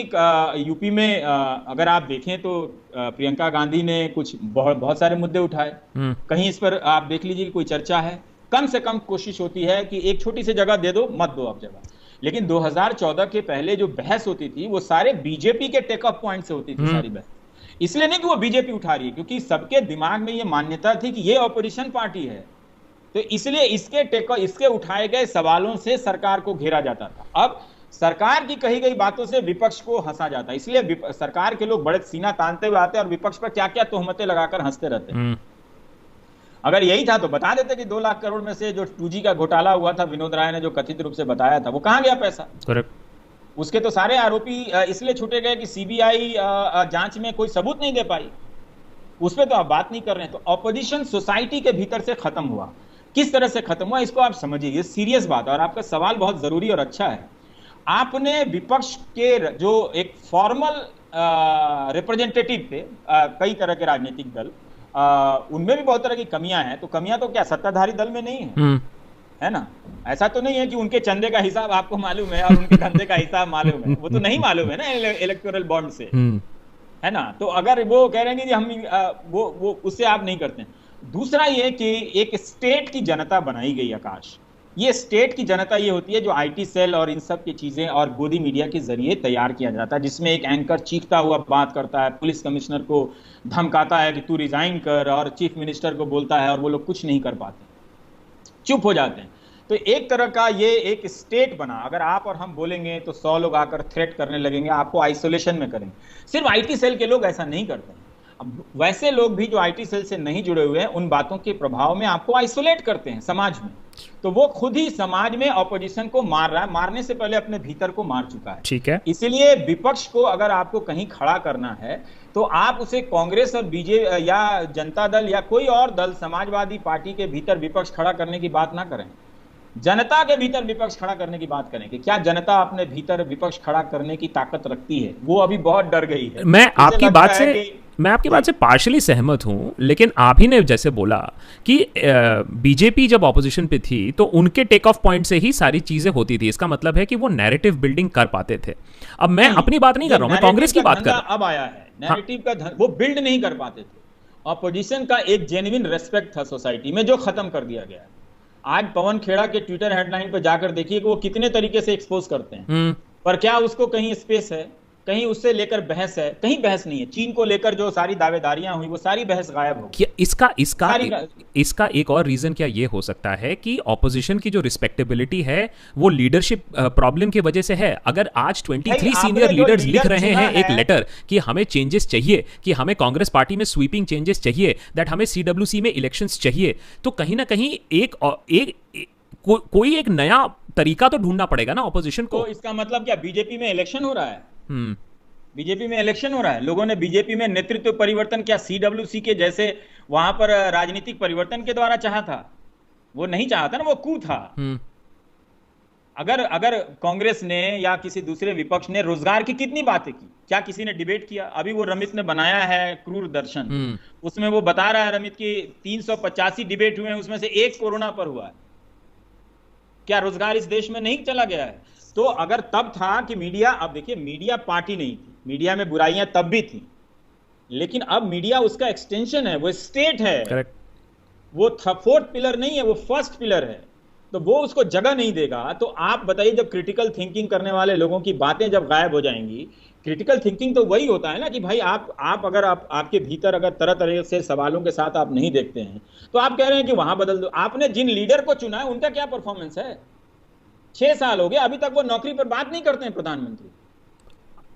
यूपी में अगर आप देखें तो प्रियंका गांधी ने कुछ बहुत बहुत सारे मुद्दे उठाए, कहीं इस पर आप देख लीजिए कि कोई चर्चा है। कम से कम कोशिश होती है कि एक छोटी सी जगह दे दो, मत दो आप जगह। लेकिन 2014 के पहले जो बहस होती थी वो सारे बीजेपी के टेक ऑफ पॉइंट से होती थी सारी बहस। इसलिए नहीं कि वो बीजेपी उठा रही है, क्योंकि सबके दिमाग में ये मान्यता थी कि ये ऑपोजिशन पार्टी है, तो इसलिए इसके उठाए गए सवालों से सरकार को घेरा जाता था। अब सरकार की कही गई बातों से विपक्ष को हंसा जाता है, इसलिए सरकार के लोग बड़े सीना तानते हुए आते हैं और विपक्ष पर क्या क्या तोहमतें लगाकर हंसते रहते हैं। अगर यही था तो बता देते कि 2 लाख करोड़ में से जो 2G का घोटाला हुआ था, विनोद राय ने जो कथित रूप से बताया था, वो कहां गया पैसा? करेक्ट। उसके तो सारे आरोपी इसलिए छूटे गए कि सीबीआई जांच में कोई सबूत नहीं दे पाई, उस पर तो आप बात नहीं कर रहे हैं। तो ऑपोजिशन सोसाइटी के भीतर से खत्म हुआ। किस तरह से खत्म हुआ इसको आप समझिए, ये सीरियस बात है और आपका सवाल बहुत जरूरी और अच्छा है। आपने विपक्ष के जो एक फॉर्मल रिप्रेजेंटेटिव थे, कई तरह के राजनीतिक दल, उनमें भी बहुत तरह की कमियां हैं। तो कमियां तो क्या सत्ताधारी दल में नहीं है ना? ऐसा तो नहीं है कि उनके चंदे का हिसाब आपको मालूम है और उनके धंधे का हिसाब मालूम है, वो तो नहीं मालूम है ना इलेक्टोरल बॉन्ड से, है ना? तो अगर वो कह रहे हैं कि हम वो उससे आप नहीं करते हैं। दूसरा ये कि एक स्टेट की जनता बनाई गई आकाश, ये स्टेट की जनता ये होती है जो आईटी सेल और इन सब की चीजें और गोदी मीडिया के जरिए तैयार किया जाता है, जिसमें एक एंकर चीखता हुआ बात करता है, पुलिस कमिश्नर को धमकाता है कि तू रिजाइन कर, और चीफ मिनिस्टर को बोलता है और वो लोग कुछ नहीं कर पाते, चुप हो जाते हैं। तो एक तरह का ये एक स्टेट बना। अगर आप और हम बोलेंगे तो 100 लोग आकर थ्रेट करने लगेंगे, आपको आइसोलेशन में करेंगे। सिर्फ आईटी सेल के लोग ऐसा नहीं करते हैं, अब वैसे लोग भी जो आईटी सेल से नहीं जुड़े हुए हैं उन बातों के प्रभाव में आपको आइसोलेट करते हैं समाज में। तो वो खुद ही समाज में ऑपोजिशन को मार रहा है, मारने से पहले अपने भीतर को मार चुका है। ठीक है, इसीलिए विपक्ष को अगर आपको कहीं खड़ा करना है तो आप उसे कांग्रेस और बीजेपी या जनता दल या कोई और दल, समाजवादी पार्टी के भीतर विपक्ष खड़ा करने की बात ना करें, जनता के भीतर विपक्ष खड़ा करने की बात करें कि क्या जनता अपने भीतर विपक्ष खड़ा करने की ताकत रखती है। वो अभी बहुत डर गई है। मैं आपकी बात से पार्शली सहमत हूं, लेकिन आप ही ने जैसे बोला कि बीजेपी जब ऑपोजिशन पे थी तो उनके टेक ऑफ पॉइंट से ही सारी चीजें होती थी। इसका मतलब है कि वो नैरेटिव बिल्डिंग कर पाते थे। अब मैं अपनी बात नहीं कर रहा हूं, मैं कांग्रेस की बात कर रहा हूं। अब आया है नैरेटिव का वो बिल्ड नहीं कर पाते थे। ऑपोजिशन का एक जेन्युइन रेस्पेक्ट था सोसाइटी में, जो खत्म कर दिया गया है। आज पवन खेड़ा के ट्विटर हेडलाइन पर जाकर देखिए कि वो कितने तरीके से एक्सपोज करते हैं, पर क्या उसको कहीं स्पेस है? कहीं उससे लेकर बहस है? कहीं बहस नहीं है। चीन को लेकर जो सारी दावेदारियां हुई वो सारी बहस गायब हो गई। इसका एक और रीजन क्या ये हो सकता है कि ऑपोजिशन की जो रिस्पेक्टेबिलिटी है वो लीडरशिप प्रॉब्लम की वजह से है। अगर आज 23 सीनियर लीडर्स लिख रहे हैं एक लेटर कि हमें चेंजेस चाहिए, कि हमें कांग्रेस पार्टी में स्वीपिंग चेंजेस चाहिए, दैट हमें सीडब्ल्यूसी में इलेक्शंस चाहिए, तो कहीं ना कहीं कोई एक नया तरीका तो ढूंढना पड़ेगा ना ऑपोजिशन को। तो इसका मतलब क्या बीजेपी में इलेक्शन हो रहा है? बीजेपी में इलेक्शन हो रहा है। लोगों ने बीजेपी में नेतृत्व परिवर्तन क्या सीडब्ल्यूसी के जैसे वहां पर राजनीतिक परिवर्तन के द्वारा चाहा था? वो नहीं चाहा था ना, वो कू था। अगर कांग्रेस ने या किसी दूसरे विपक्ष ने रोजगार की कितनी बातें की, क्या किसी ने डिबेट किया? अभी वो रमित ने बनाया है क्रूर दर्शन, उसमें वो बता रहा है रमित की 385 डिबेट हुए हैं, उसमें से 1 कोरोना पर हुआ है। क्या रोजगार इस देश में नहीं चला गया है? तो अगर तब था कि मीडिया, अब देखिए मीडिया पार्टी नहीं थी, मीडिया में बुराइयां तब भी थी, लेकिन अब मीडिया उसका एक्सटेंशन है, वो स्टेट है। Correct. वो 4th पिलर नहीं है, वो 1st पिलर है। तो वो उसको जगह नहीं देगा। तो आप बताइए, जब क्रिटिकल थिंकिंग करने वाले लोगों की बातें जब गायब हो जाएंगी, क्रिटिकल थिंकिंग तो वही होता है ना कि भाई अगर आपके भीतर अगर तरह तरह से सवालों के साथ आप नहीं देखते हैं तो आप कह रहे हैं कि वहां बदल दो। आपने जिन लीडर को चुना है उनका क्या परफॉर्मेंस है? 6 साल हो गए, अभी तक वो नौकरी पर बात नहीं करते हैं प्रधानमंत्री।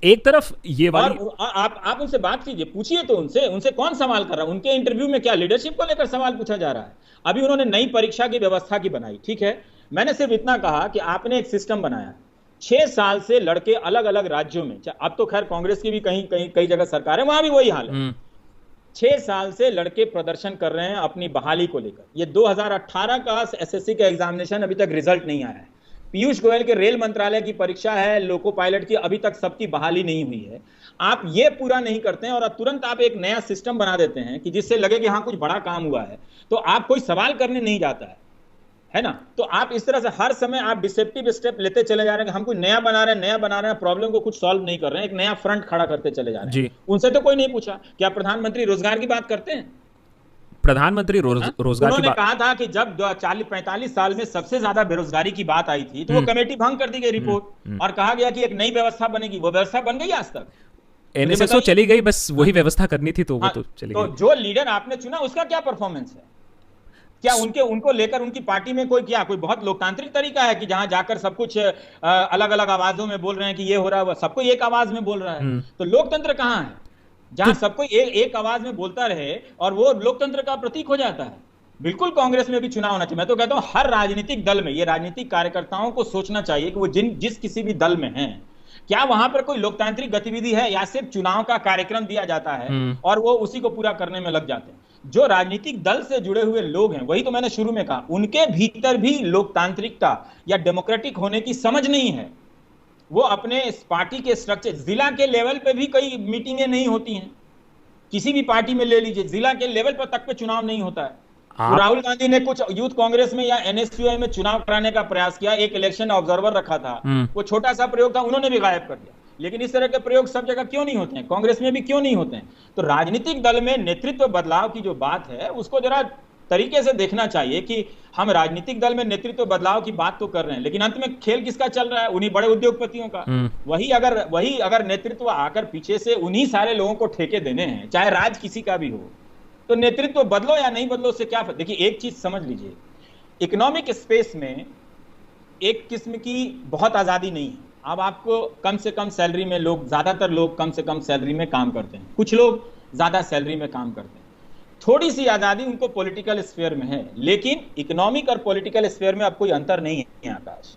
एक तरफ ये वाली आप उनसे बात कीजिए, पूछिए तो उनसे कौन सवाल कर रहा है? उनके इंटरव्यू में क्या लीडरशिप को लेकर सवाल पूछा जा रहा है? अभी उन्होंने नई परीक्षा की व्यवस्था की बनाई, ठीक है, मैंने सिर्फ इतना कहा कि आपने एक सिस्टम बनाया। 6 साल से लड़के अलग अलग राज्यों में, अब तो खैर कांग्रेस की भी कई जगह सरकार है, वहां भी वही हाल है। 6 साल से लड़के प्रदर्शन कर रहे हैं अपनी बहाली को लेकर। ये 2018 का एसएससी का एग्जामिनेशन अभी तक रिजल्ट नहीं आया है। पीयूष गोयल के रेल मंत्रालय की परीक्षा है लोको पायलट की, अभी तक सबकी बहाली नहीं हुई है। आप ये पूरा नहीं करते हैं और तुरंत आप एक नया सिस्टम बना देते हैं कि जिससे लगे कि हाँ कुछ बड़ा काम हुआ है, तो आप कोई सवाल करने नहीं जाता है। है ना। तो आप इस तरह से हर समय आप डिसेप्टिव स्टेप लेते चले जा रहे हैं कि हम कुछ नया बना रहे हैं, नया बना रहे हैं, प्रॉब्लम को कुछ सॉल्व नहीं कर रहे हैं, एक नया फ्रंट खड़ा करते चले जा रहे जी। हैं। उनसे तो कोई नहीं पूछा क्या प्रधानमंत्री रोजगार की बात करते हैं? प्रधानमंत्री हाँ? रोजगार की उन्होंने बात। कहा था कि जब 40-45 साल में सबसे ज्यादा बेरोजगारी की बात आई थी तो वो कमेटी भंग कर दी गई रिपोर्ट, और कहा गया कि एक नई व्यवस्था बनेगी। वो व्यवस्था बन गई आज तक? मुझे एनएसएसओ बताइए। चली गई, बस वही व्यवस्था करनी थी तो वो हाँ, तो चली तो गई। जो लीडर आपने चुना उसका क्या परफॉर्मेंस है? क्या उनको लेकर उनकी पार्टी में कोई बहुत लोकतांत्रिक तरीका है कि जहां जाकर सब कुछ अलग अलग आवाजों में बोल रहे हैं कि ये हो रहा है, सबको एक आवाज में बोल रहा है? तो लोकतंत्र कहां है जहां सबको एक आवाज में बोलता रहे और वो लोकतंत्र का प्रतीक हो जाता है? बिल्कुल कांग्रेस में भी चुनाव होना चाहिए। मैं तो कहता हूं हर राजनीतिक दल में, ये राजनीतिक कार्यकर्ताओं को सोचना चाहिए कि वो जिस किसी भी दल में हैं, क्या वहां पर कोई लोकतांत्रिक गतिविधि है या सिर्फ चुनाव का कार्यक्रम दिया जाता है और वो उसी को पूरा करने में लग जाते हैं। जो राजनीतिक दल से जुड़े हुए लोग हैं, वही तो मैंने शुरू में कहा, उनके भीतर भी लोकतांत्रिकता या डेमोक्रेटिक होने की समझ नहीं है। वो अपने इस पार्टी के स्ट्रक्चर, जिला के लेवल पे भी कई मीटिंगें नहीं होती हैं, किसी भी पार्टी में ले लीजिए, जिला के लेवल पर तक पे चुनाव नहीं होता है। तो राहुल गांधी ने कुछ यूथ कांग्रेस में या एनएसयूआई में चुनाव कराने का प्रयास किया, एक इलेक्शन ऑब्जर्वर रखा था, वो छोटा सा प्रयोग था, उन्होंने भी गायब कर दिया। लेकिन इस तरह के प्रयोग सब जगह क्यों नहीं होते हैं? कांग्रेस में भी क्यों नहीं होते हैं? तो राजनीतिक दल में नेतृत्व बदलाव की जो बात है उसको जरा तरीके से देखना चाहिए कि हम राजनीतिक दल में नेतृत्व बदलाव की बात तो कर रहे हैं, लेकिन अंत में खेल किसका चल रहा है? उन्हीं बड़े उद्योगपतियों का। वही अगर नेतृत्व आकर पीछे से उन्हीं सारे लोगों को ठेके देने हैं, चाहे राज किसी का भी हो, तो नेतृत्व बदलो या नहीं बदलो उससे क्या फर्क? देखिए एक चीज समझ लीजिए, इकोनॉमिक स्पेस में एक किस्म की बहुत आजादी नहीं है। अब आपको कम से कम सैलरी में ज्यादातर लोग कम से कम सैलरी में काम करते हैं, कुछ लोग ज्यादा सैलरी में काम करते हैं। थोड़ी सी आजादी उनको पॉलिटिकल स्फीयर में है, लेकिन इकोनॉमिक और पॉलिटिकल स्फीयर में अब कोई अंतर नहीं है आकाश।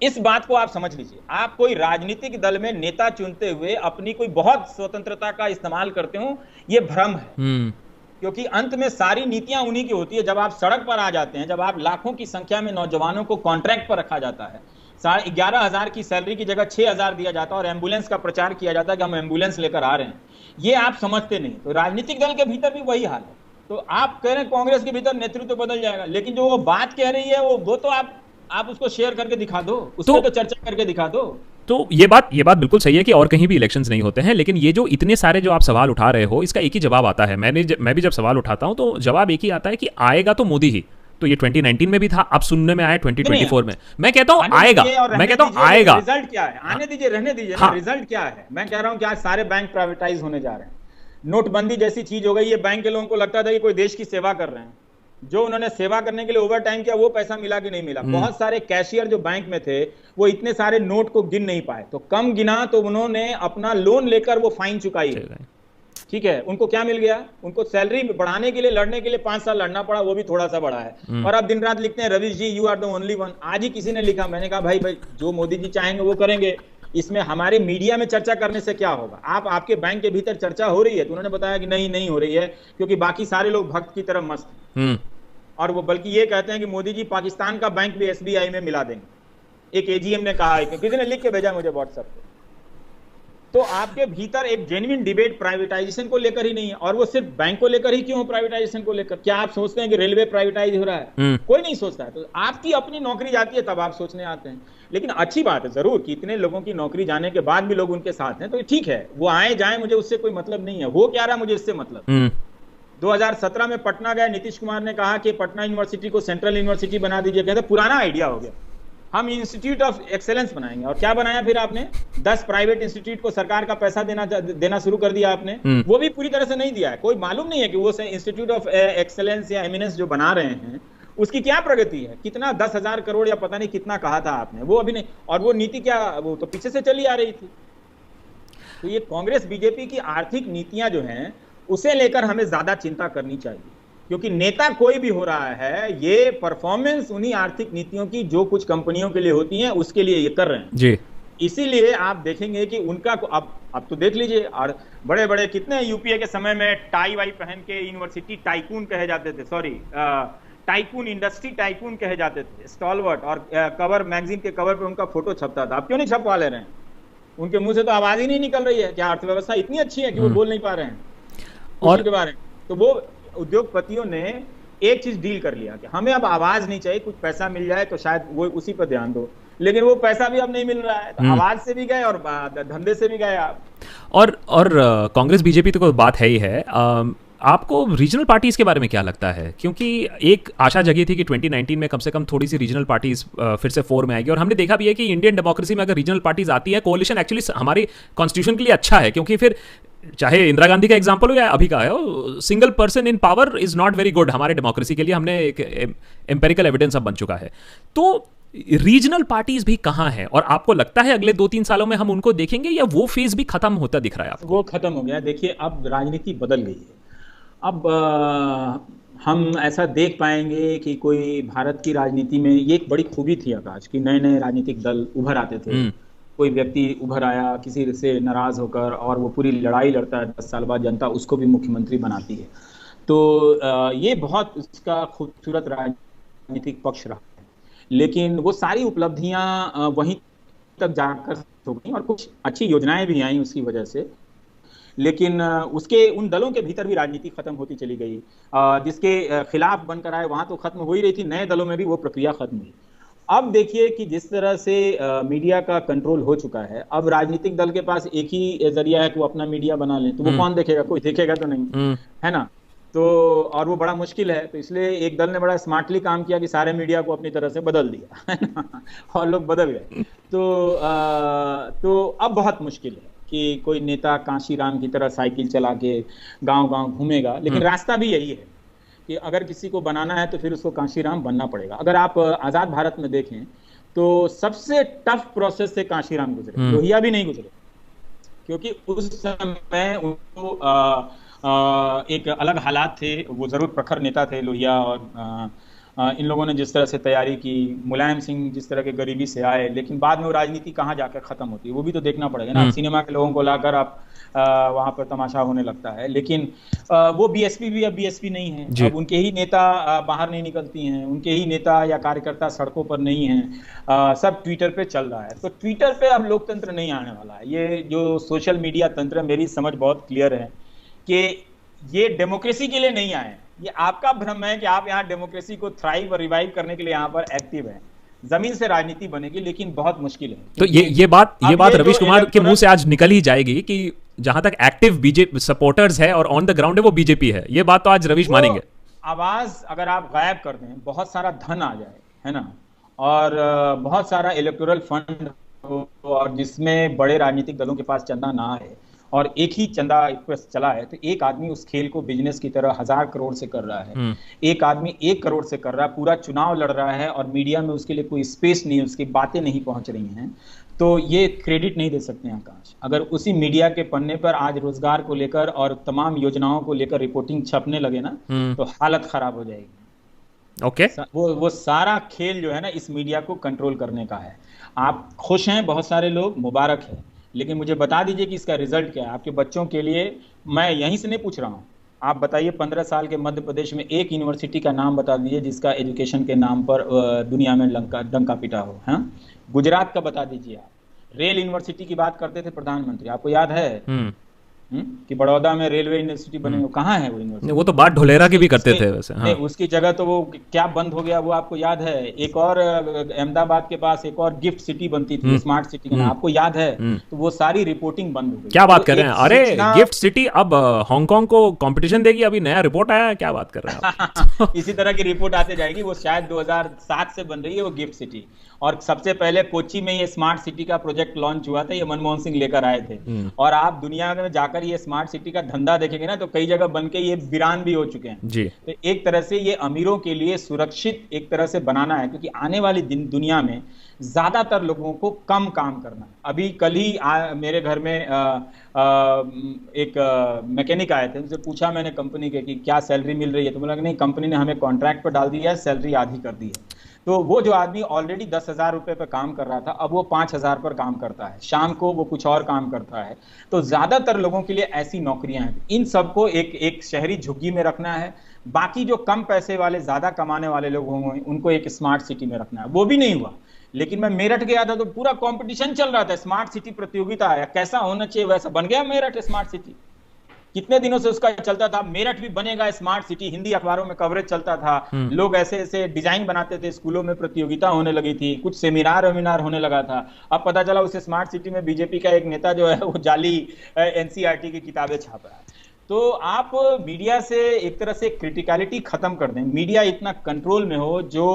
इस बात को आप समझ लीजिए। आप कोई राजनीतिक दल में नेता चुनते हुए अपनी कोई बहुत स्वतंत्रता का इस्तेमाल करते हो, ये भ्रम है। क्योंकि अंत में सारी नीतियां उन्हीं की होती है। जब आप सड़क पर आ जाते हैं, जब आप लाखों की संख्या में नौजवानों को कॉन्ट्रैक्ट पर रखा जाता है, 11,500 की सैलरी की जगह 6,000 दिया जाता है और एम्बुलेंस का प्रचार किया जाता है कि हम एम्बुलेंस लेकर आ रहे हैं, ये आप समझते नहीं। तो राजनीतिक दल के भीतर भी वही हाल है। तो आप कह रहे हैं कांग्रेस के भीतर नेतृत्व बदल जाएगा, लेकिन जो वो बात कह रही है वो तो आप उसको शेयर करके दिखा दो, उस पर तो चर्चा करके दिखा दो। तो ये बात बिल्कुल सही है कि और कहीं भी इलेक्शंस नहीं होते हैं, लेकिन ये जो इतने सारे जो आप सवाल उठा रहे हो, इसका एक ही जवाब आता है। मैं भी जब सवाल उठाता हूं तो जवाब एक ही आता है कि आएगा तो मोदी ही। तो ये 2019 में भी था, अब सुनने में आया 2024 में। मैं कहता हूं आएगा, मैं कहता हूं आएगा। रिजल्ट क्या है? आने दीजिए, रहने दीजिए। हाँ। रिजल्ट क्या है? मैं कह रहा हूं कि आज सारे बैंक प्राइवेटाइज होने जा रहे हैं। नोटबंदी जैसी चीज हो गई, ये बैंक के लोगों को लगता था कि कोई देश की सेवा कर रहे हैं। जो उन्होंने सेवा करने के लिए ओवर टाइम किया, वो पैसा मिला कि नहीं मिला? बहुत सारे कैशियर जो बैंक में थे, वो इतने सारे नोट को गिन नहीं पाए, तो कम गिना तो उन्होंने अपना लोन लेकर वो फाइन चुकाई है। ठीक है, उनको क्या मिल गया? उनको सैलरी बढ़ाने के लिए, लड़ने के लिए 5 साल लड़ना पड़ा, वो भी थोड़ा सा बढ़ा है। और अब दिन रात लिखते हैं Ravish ji you are the only one. आज ही किसी ने लिखा, मैंने कहा भाई जो मोदी जी चाहेंगे वो करेंगे, इसमें हमारे मीडिया में चर्चा करने से क्या होगा? आपके बैंक के भीतर चर्चा हो रही है, तो उन्होंने बताया कि नहीं हो रही है, क्योंकि बाकी सारे लोग भक्त की तरफ मस्त हैं। और वो बल्कि ये कहते हैं कि मोदी जी पाकिस्तान का बैंक भी एसबीआई में मिला देंगे। एक एजीएम ने कहा है, किसी ने लिख के भेजा मुझे व्हाट्सएप पे। तो आपके भीतर एक जेन्युइन डिबेट प्राइवेटाइजेशन को लेकर ही नहीं है। और वो सिर्फ बैंक को लेकर ही क्यों? प्राइवेटाइजेशन को लेकर क्या आप सोचते हैं कि रेलवे प्राइवेटाइज हो रहा है? कोई नहीं सोचता है। तो आपकी अपनी नौकरी जाती है तब आप सोचने आते हैं। लेकिन अच्छी बात है जरूर कि इतने लोगों की नौकरी जाने के बाद भी लोग उनके साथ हैं, तो ठीक है, वो आए जाए, मुझे उससे कोई मतलब नहीं है। वो क्या रहा, मुझे इससे मतलब। 2017 में पटना गए, नीतीश कुमार ने कहा कि पटना यूनिवर्सिटी को सेंट्रल यूनिवर्सिटी बना दीजिए। कहते पुराना आइडिया हो गया, हम इंस्टीट्यूट ऑफ एक्सेलेंस बनाएंगे। और क्या बनाया फिर आपने? 10 प्राइवेट इंस्टीट्यूट को सरकार का पैसा देना शुरू कर दिया आपने। वो भी पूरी तरह से नहीं दिया है। कोई मालूम नहीं है कि वो इंस्टीट्यूट ऑफ एक्सेलेंस या एमिनेंस जो बना रहे हैं उसकी क्या प्रगति है, कितना 10,000 करोड़ या पता नहीं कितना कहा था आपने, वो अभी नहीं। और वो नीति क्या, वो तो पीछे से चली आ रही थी। तो ये कांग्रेस बीजेपी की आर्थिक नीतियां जो हैं, उसे लेकर हमें ज्यादा चिंता करनी चाहिए, क्योंकि नेता कोई भी हो रहा है, ये परफॉर्मेंस उन्हीं आर्थिक नीतियों की जो कुछ कंपनियों के लिए होती हैं उसके लिए ये कर रहे हैं जी। इसीलिए आप देखेंगे कि उनका अब तो देख लीजिए, और बड़े बड़े कितने यूपीए के समय में टाई वाई पहन के यूनिवर्सिटी टाइकून कहे जाते थे, सॉरी टाइकून, इंडस्ट्री टाइकून कहे जाते थे, स्टॉलवर्ट, और कवर मैगजीन के कवर पे उनका फोटो छपता था। अब क्यों नहीं छपवा ले रहे हैं? उनके मुंह से तो आवाज ही नहीं निकल रही है। क्या अर्थव्यवस्था इतनी अच्छी है कि वो बोल नहीं पा रहे हैं और के बारे में? तो वो उद्योगपतियों ने एक चीज डील कर लिया कि हमें अब आवाज नहीं चाहिए, कुछ पैसा मिल जाए तो शायद वो उसी पर ध्यान दो, लेकिन वो पैसा भी अब नहीं मिल रहा है, तो आवाज से भी गए और धंधे से भी गए आप। और कांग्रेस बीजेपी तो कोई बात है ही है। आपको रीजनल पार्टीज के बारे में क्या लगता है? क्योंकि एक आशा जगी थी कि 2019 में कम से कम थोड़ी सी रीजनल पार्टीज फिर से फोर में आएगी, और हमने देखा भी है कि इंडियन डेमोक्रेसी में अगर रीजनल पार्टीज आती है, कोalition एक्चुअली हमारी कॉन्स्टिट्यूशन के लिए अच्छा है, क्योंकि फिर चाहे इंदिरा गांधी का एग्जांपल हो या अभी का है, single person in power is not very good हमारे डेमोक्रेसी के लिए। हमने एक एम्पेरिकल एविडेंस अब बन चुका है। तो रीजनल पार्टीज भी कहाँ हैं, और आपको लगता है अगले 2-3 सालों में हम उनको देखेंगे, या वो फेज भी खत्म होता दिख रहा है आपको? वो खत्म हो गया। देखिए अब राजनीति बदल गई है। अब हम ऐसा देख पाएंगे कि कोई भारत की राजनीति में, ये एक बड़ी खूबी थी आकाश, कि नए नए राजनीतिक दल उभर आते थे। कोई व्यक्ति उभर आया किसी से नाराज होकर, और वो पूरी लड़ाई लड़ता है, 10 साल बाद जनता उसको भी मुख्यमंत्री बनाती है। तो ये बहुत उसका खूबसूरत राजनीतिक पक्ष रहा है, लेकिन वो सारी उपलब्धियां वहीं तक जाकर हो गई, और कुछ अच्छी योजनाएं भी आई उसकी वजह से, लेकिन उसके उन दलों के भीतर भी राजनीति खत्म होती चली गई। जिसके खिलाफ बनकर आए वहां तो खत्म हो ही रही थी, नए दलों में भी वो प्रक्रिया खत्म हुई। अब देखिए कि जिस तरह से मीडिया का कंट्रोल हो चुका है, अब राजनीतिक दल के पास एक ही जरिया है कि वो अपना मीडिया बना लें, तो वो कौन देखेगा? कोई देखेगा तो नहीं, है ना? तो और वो बड़ा मुश्किल है। तो इसलिए एक दल ने बड़ा स्मार्टली काम किया कि सारे मीडिया को अपनी तरह से बदल दिया, है ना? और लोग बदल गए। तो अब बहुत मुश्किल है कि कोई नेता कांशीराम की तरह साइकिल चला के गांव गांव घूमेगा, लेकिन रास्ता भी यही है कि अगर किसी को बनाना है तो फिर उसको कांशीराम बनना पड़ेगा। अगर आप आजाद भारत में देखें तो सबसे टफ प्रोसेस से कांशीराम गुजरे, लोहिया भी नहीं गुजरे, क्योंकि उस समय उनको एक अलग हालात थे। वो जरूर प्रखर नेता थे लोहिया, और इन लोगों ने जिस तरह से तैयारी की, मुलायम सिंह जिस तरह के गरीबी से आए, लेकिन बाद में वो राजनीति कहाँ जाकर खत्म होती है वो भी तो देखना पड़ेगा ना। सिनेमा के लोगों को लाकर आप वहां पर तमाशा होने लगता है, लेकिन वो बीएसपी भी अब बीएसपी नहीं है। अब उनके ही नेता बाहर नहीं निकलती हैं, उनके ही नेता या कार्यकर्ता सड़कों पर नहीं हैं, सब ट्विटर पे चल रहा है। तो ट्विटर पे अब लोकतंत्र नहीं आने वाला है। ये जो सोशल मीडिया तंत्र, मेरी समझ बहुत क्लियर है कि ये डेमोक्रेसी के लिए नहीं आए। ये आपका भ्रम है कि आप यहाँ डेमोक्रेसी को थ्राइव और रिवाइव करने के लिए यहाँ पर एक्टिव हैं। जमीन से राजनीति बनेगी, लेकिन बहुत मुश्किल है। तो ये बात रवीश कुमार के मुंह से आज निकल ही जाएगी कि जहां तक एक्टिव बीजेपी सपोर्टर्स है और ऑन द ग्राउंड है वो बीजेपी है। ये बात तो आज रवीश मानेंगे। आवाज अगर आप गायब कर दें, बहुत सारा धन आ जाए, है ना, और बहुत सारा इलेक्टोरल फंड हो, और जिसमें बड़े राजनीतिक दलों के पास चंदा ना आए और एक ही चंदा चला है, तो एक आदमी उस खेल को बिजनेस की तरह 1000 करोड़ से कर रहा है, एक आदमी 1 करोड़ से कर रहा है, पूरा चुनाव लड़ रहा है, और मीडिया में उसके लिए कोई स्पेस नहीं है, उसकी बातें नहीं पहुंच रही हैं, तो ये क्रेडिट नहीं दे सकते हैं आकाश। अगर उसी मीडिया के पन्ने पर आज रोजगार को लेकर और तमाम योजनाओं को लेकर रिपोर्टिंग छपने लगे ना, तो हालत खराब हो जाएगी। ओके, वो सारा खेल जो है ना, इस मीडिया को कंट्रोल करने का है। आप खुश हैं, बहुत सारे लोग, मुबारक है, लेकिन मुझे बता दीजिए कि इसका रिजल्ट क्या है आपके बच्चों के लिए। मैं यहीं से नहीं पूछ रहा हूँ, आप बताइए 15 साल के मध्य प्रदेश में एक यूनिवर्सिटी का नाम बता दीजिए जिसका एजुकेशन के नाम पर दुनिया में डंका पिटा हो। हाँ, गुजरात का बता दीजिए आप। रेल यूनिवर्सिटी की बात करते थे प्रधानमंत्री, आपको याद है कि बड़ौदा में रेलवे यूनिवर्सिटी बने, वो कहाँ है वो यूनिवर्सिटी? वो तो बात ढोलेरा की भी करते थे वैसे। हाँ। नहीं, उसकी जगह तो वो क्या बंद हो गया वो आपको याद है? एक और अहमदाबाद के पास एक और गिफ्ट सिटी बनती थी, स्मार्ट सिटी का, आपको याद है? तो वो सारी रिपोर्टिंग बंद हो गई। क्या बात कर रहे हैं? अरे गिफ्ट सिटी अब हांगकांग को कंपटीशन देगी, अभी नया रिपोर्ट आया है, क्या बात कर रहे हैं? इसी तरह की रिपोर्ट आते जाएगी। वो शायद 2007 से बन रही है वो गिफ्ट सिटी, और सबसे पहले कोच्चि में ये स्मार्ट सिटी का प्रोजेक्ट लॉन्च हुआ था, ये मनमोहन सिंह लेकर आए थे। और आप दुनिया में जाकर ये स्मार्ट सिटी का धंधा देखेंगे ना, तो कई जगह बनके ये वीरान भी हो चुके हैं जी। तो एक तरह से ये अमीरों के लिए सुरक्षित एक तरह से बनाना है, क्योंकि आने वाली दुनिया में ज्यादातर लोगों को कम काम करना है। अभी कल ही मेरे घर में एक मैकेनिक आए थे, उनसे पूछा मैंने कंपनी के कि क्या सैलरी मिल रही है, तो बोला नहीं, कंपनी ने हमें कॉन्ट्रैक्ट पर डाल दिया है, सैलरी आधी कर दी है। तो वो जो आदमी ऑलरेडी 10,000 रुपए पर काम कर रहा था, अब वो 5,000 पर काम करता है, शाम को वो कुछ और काम करता है। तो ज्यादातर लोगों के लिए ऐसी नौकरियां हैं। इन सबको एक शहरी झुग्गी में रखना है, बाकी जो कम पैसे वाले ज्यादा कमाने वाले लोग होंगे उनको एक स्मार्ट सिटी में रखना है। वो भी नहीं हुआ। लेकिन मैं मेरठ गया था तो पूरा कंपटीशन चल रहा था, स्मार्ट सिटी प्रतियोगिता है, कैसा होना चाहिए वैसा बन गया मेरठ स्मार्ट सिटी। कितने दिनों से उसका चलता था, मेरठ भी बनेगा स्मार्ट सिटी, हिंदी अखबारों में कवरेज चलता था, लोग ऐसे ऐसे डिजाइन बनाते थे, स्कूलों में प्रतियोगिता होने लगी थी, कुछ सेमिनार वेमिनार होने लगा था। अब पता चला उस स्मार्ट सिटी में बीजेपी का एक नेता जो है वो जाली एनसीईआरटी की किताबें छाप रहा है। तो आप मीडिया से एक तरह से क्रिटिकलिटी खत्म कर दें, मीडिया इतना कंट्रोल में हो जो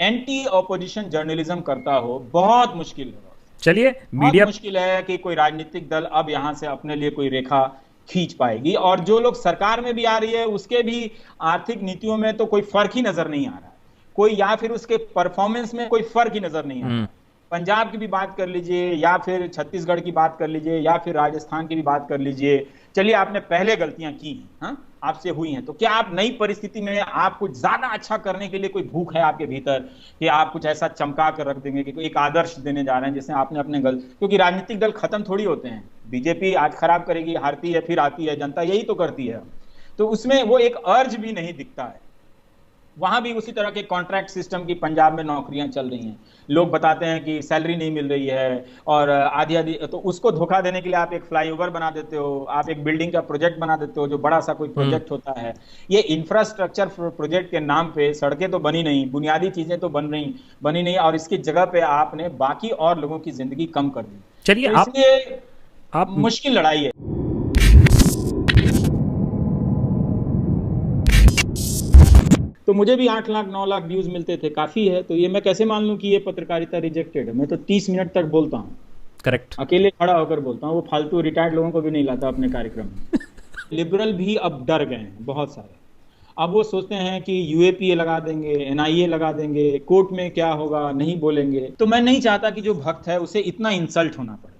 एंटी ऑपोजिशन जर्नलिज्म करता हो, बहुत मुश्किल है। चलिए, मीडिया मुश्किल है कि कोई राजनीतिक दल अब यहां से अपने लिए कोई रेखा खींच पाएगी, और जो लोग सरकार में भी आ रही है उसके भी आर्थिक नीतियों में तो कोई फर्क ही नजर नहीं आ रहा है, कोई या फिर उसके परफॉर्मेंस में कोई फर्क ही नजर नहीं आ रहा है। पंजाब की भी बात कर लीजिए, या फिर छत्तीसगढ़ की बात कर लीजिए, या फिर राजस्थान की भी बात कर लीजिए। चलिए, आपने पहले गलतियां की हैं, हाँ, आपसे हुई हैं, तो क्या आप नई परिस्थिति में आप कुछ ज्यादा अच्छा करने के लिए कोई भूख है आपके भीतर कि आप कुछ ऐसा चमका कर रख देंगे कि कोई एक आदर्श देने जा रहे हैं, जैसे आपने अपने क्योंकि राजनीतिक दल खत्म थोड़ी होते हैं, बीजेपी आज खराब करेगी, हारती है, फिर आती है, जनता यही तो करती है। तो उसमें वो एक अर्ज भी नहीं दिखता है। वहां भी उसी तरह के कॉन्ट्रैक्ट सिस्टम की पंजाब में नौकरियां चल रही हैं, लोग बताते हैं कि सैलरी नहीं मिल रही है, और आधी आधी, तो उसको धोखा देने के लिए आप एक फ्लाईओवर बना देते हो, आप एक बिल्डिंग का प्रोजेक्ट बना देते हो, जो बड़ा सा कोई प्रोजेक्ट होता है। ये इंफ्रास्ट्रक्चर प्रोजेक्ट के नाम पे सड़कें तो बनी नहीं, बुनियादी चीजें तो बनी नहीं, और इसकी जगह पे आपने बाकी और लोगों की जिंदगी कम कर दी। चलिए, तो इसलिए आप मुश्किल लड़ाई है। तो मुझे भी 8 लाख 9 लाख व्यूज मिलते थे, काफी है। तो ये मैं कैसे मान लूं कि ये पत्रकारिता रिजेक्टेड है? मैं तो 30 मिनट तक बोलता हूँ, करेक्ट, अकेले खड़ा होकर बोलता हूँ, वो फालतू रिटायर्ड लोगों को भी नहीं लाता अपने कार्यक्रम में। लिबरल भी अब डर गए हैं बहुत सारे, अब वो सोचते हैं कि यूएपीए लगा देंगे, एनआईए लगा देंगे, कोर्ट में क्या होगा, नहीं बोलेंगे। तो मैं नहीं चाहता कि जो भक्त है उसे इतना इंसल्ट होना पड़े।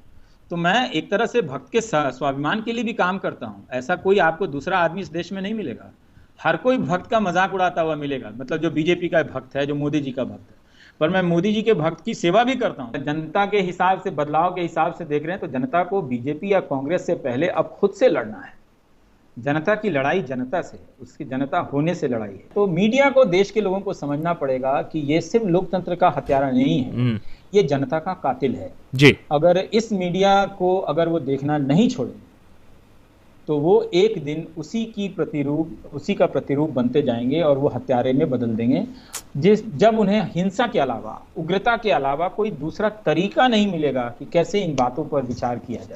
तो मैं एक तरह से भक्त के स्वाभिमान के लिए भी काम करता हूँ। ऐसा कोई आपको दूसरा आदमी इस देश में नहीं मिलेगा, हर कोई भक्त का मजाक उड़ाता हुआ मिलेगा, मतलब जो बीजेपी का भक्त है, जो मोदी जी का भक्त है। पर मैं मोदी जी के भक्त की सेवा भी करता हूं। जनता के हिसाब से, बदलाव के हिसाब से देख रहे हैं, तो जनता को बीजेपी या कांग्रेस से पहले अब खुद से लड़ना है। जनता की लड़ाई जनता से, उसकी जनता होने से लड़ाई है। तो मीडिया को, देश के लोगों को समझना पड़ेगा कि ये सिर्फ लोकतंत्र का हत्यारा नहीं है, ये जनता का कातिल है जी। अगर इस मीडिया को अगर वो देखना नहीं छोड़े तो वो एक दिन उसी का प्रतिरूप बनते जाएंगे, और वो हत्यारे में बदल देंगे। जब उन्हें हिंसा के अलावा, उग्रता के अलावा कोई दूसरा तरीका नहीं मिलेगा कि कैसे इन बातों पर विचार किया जाए।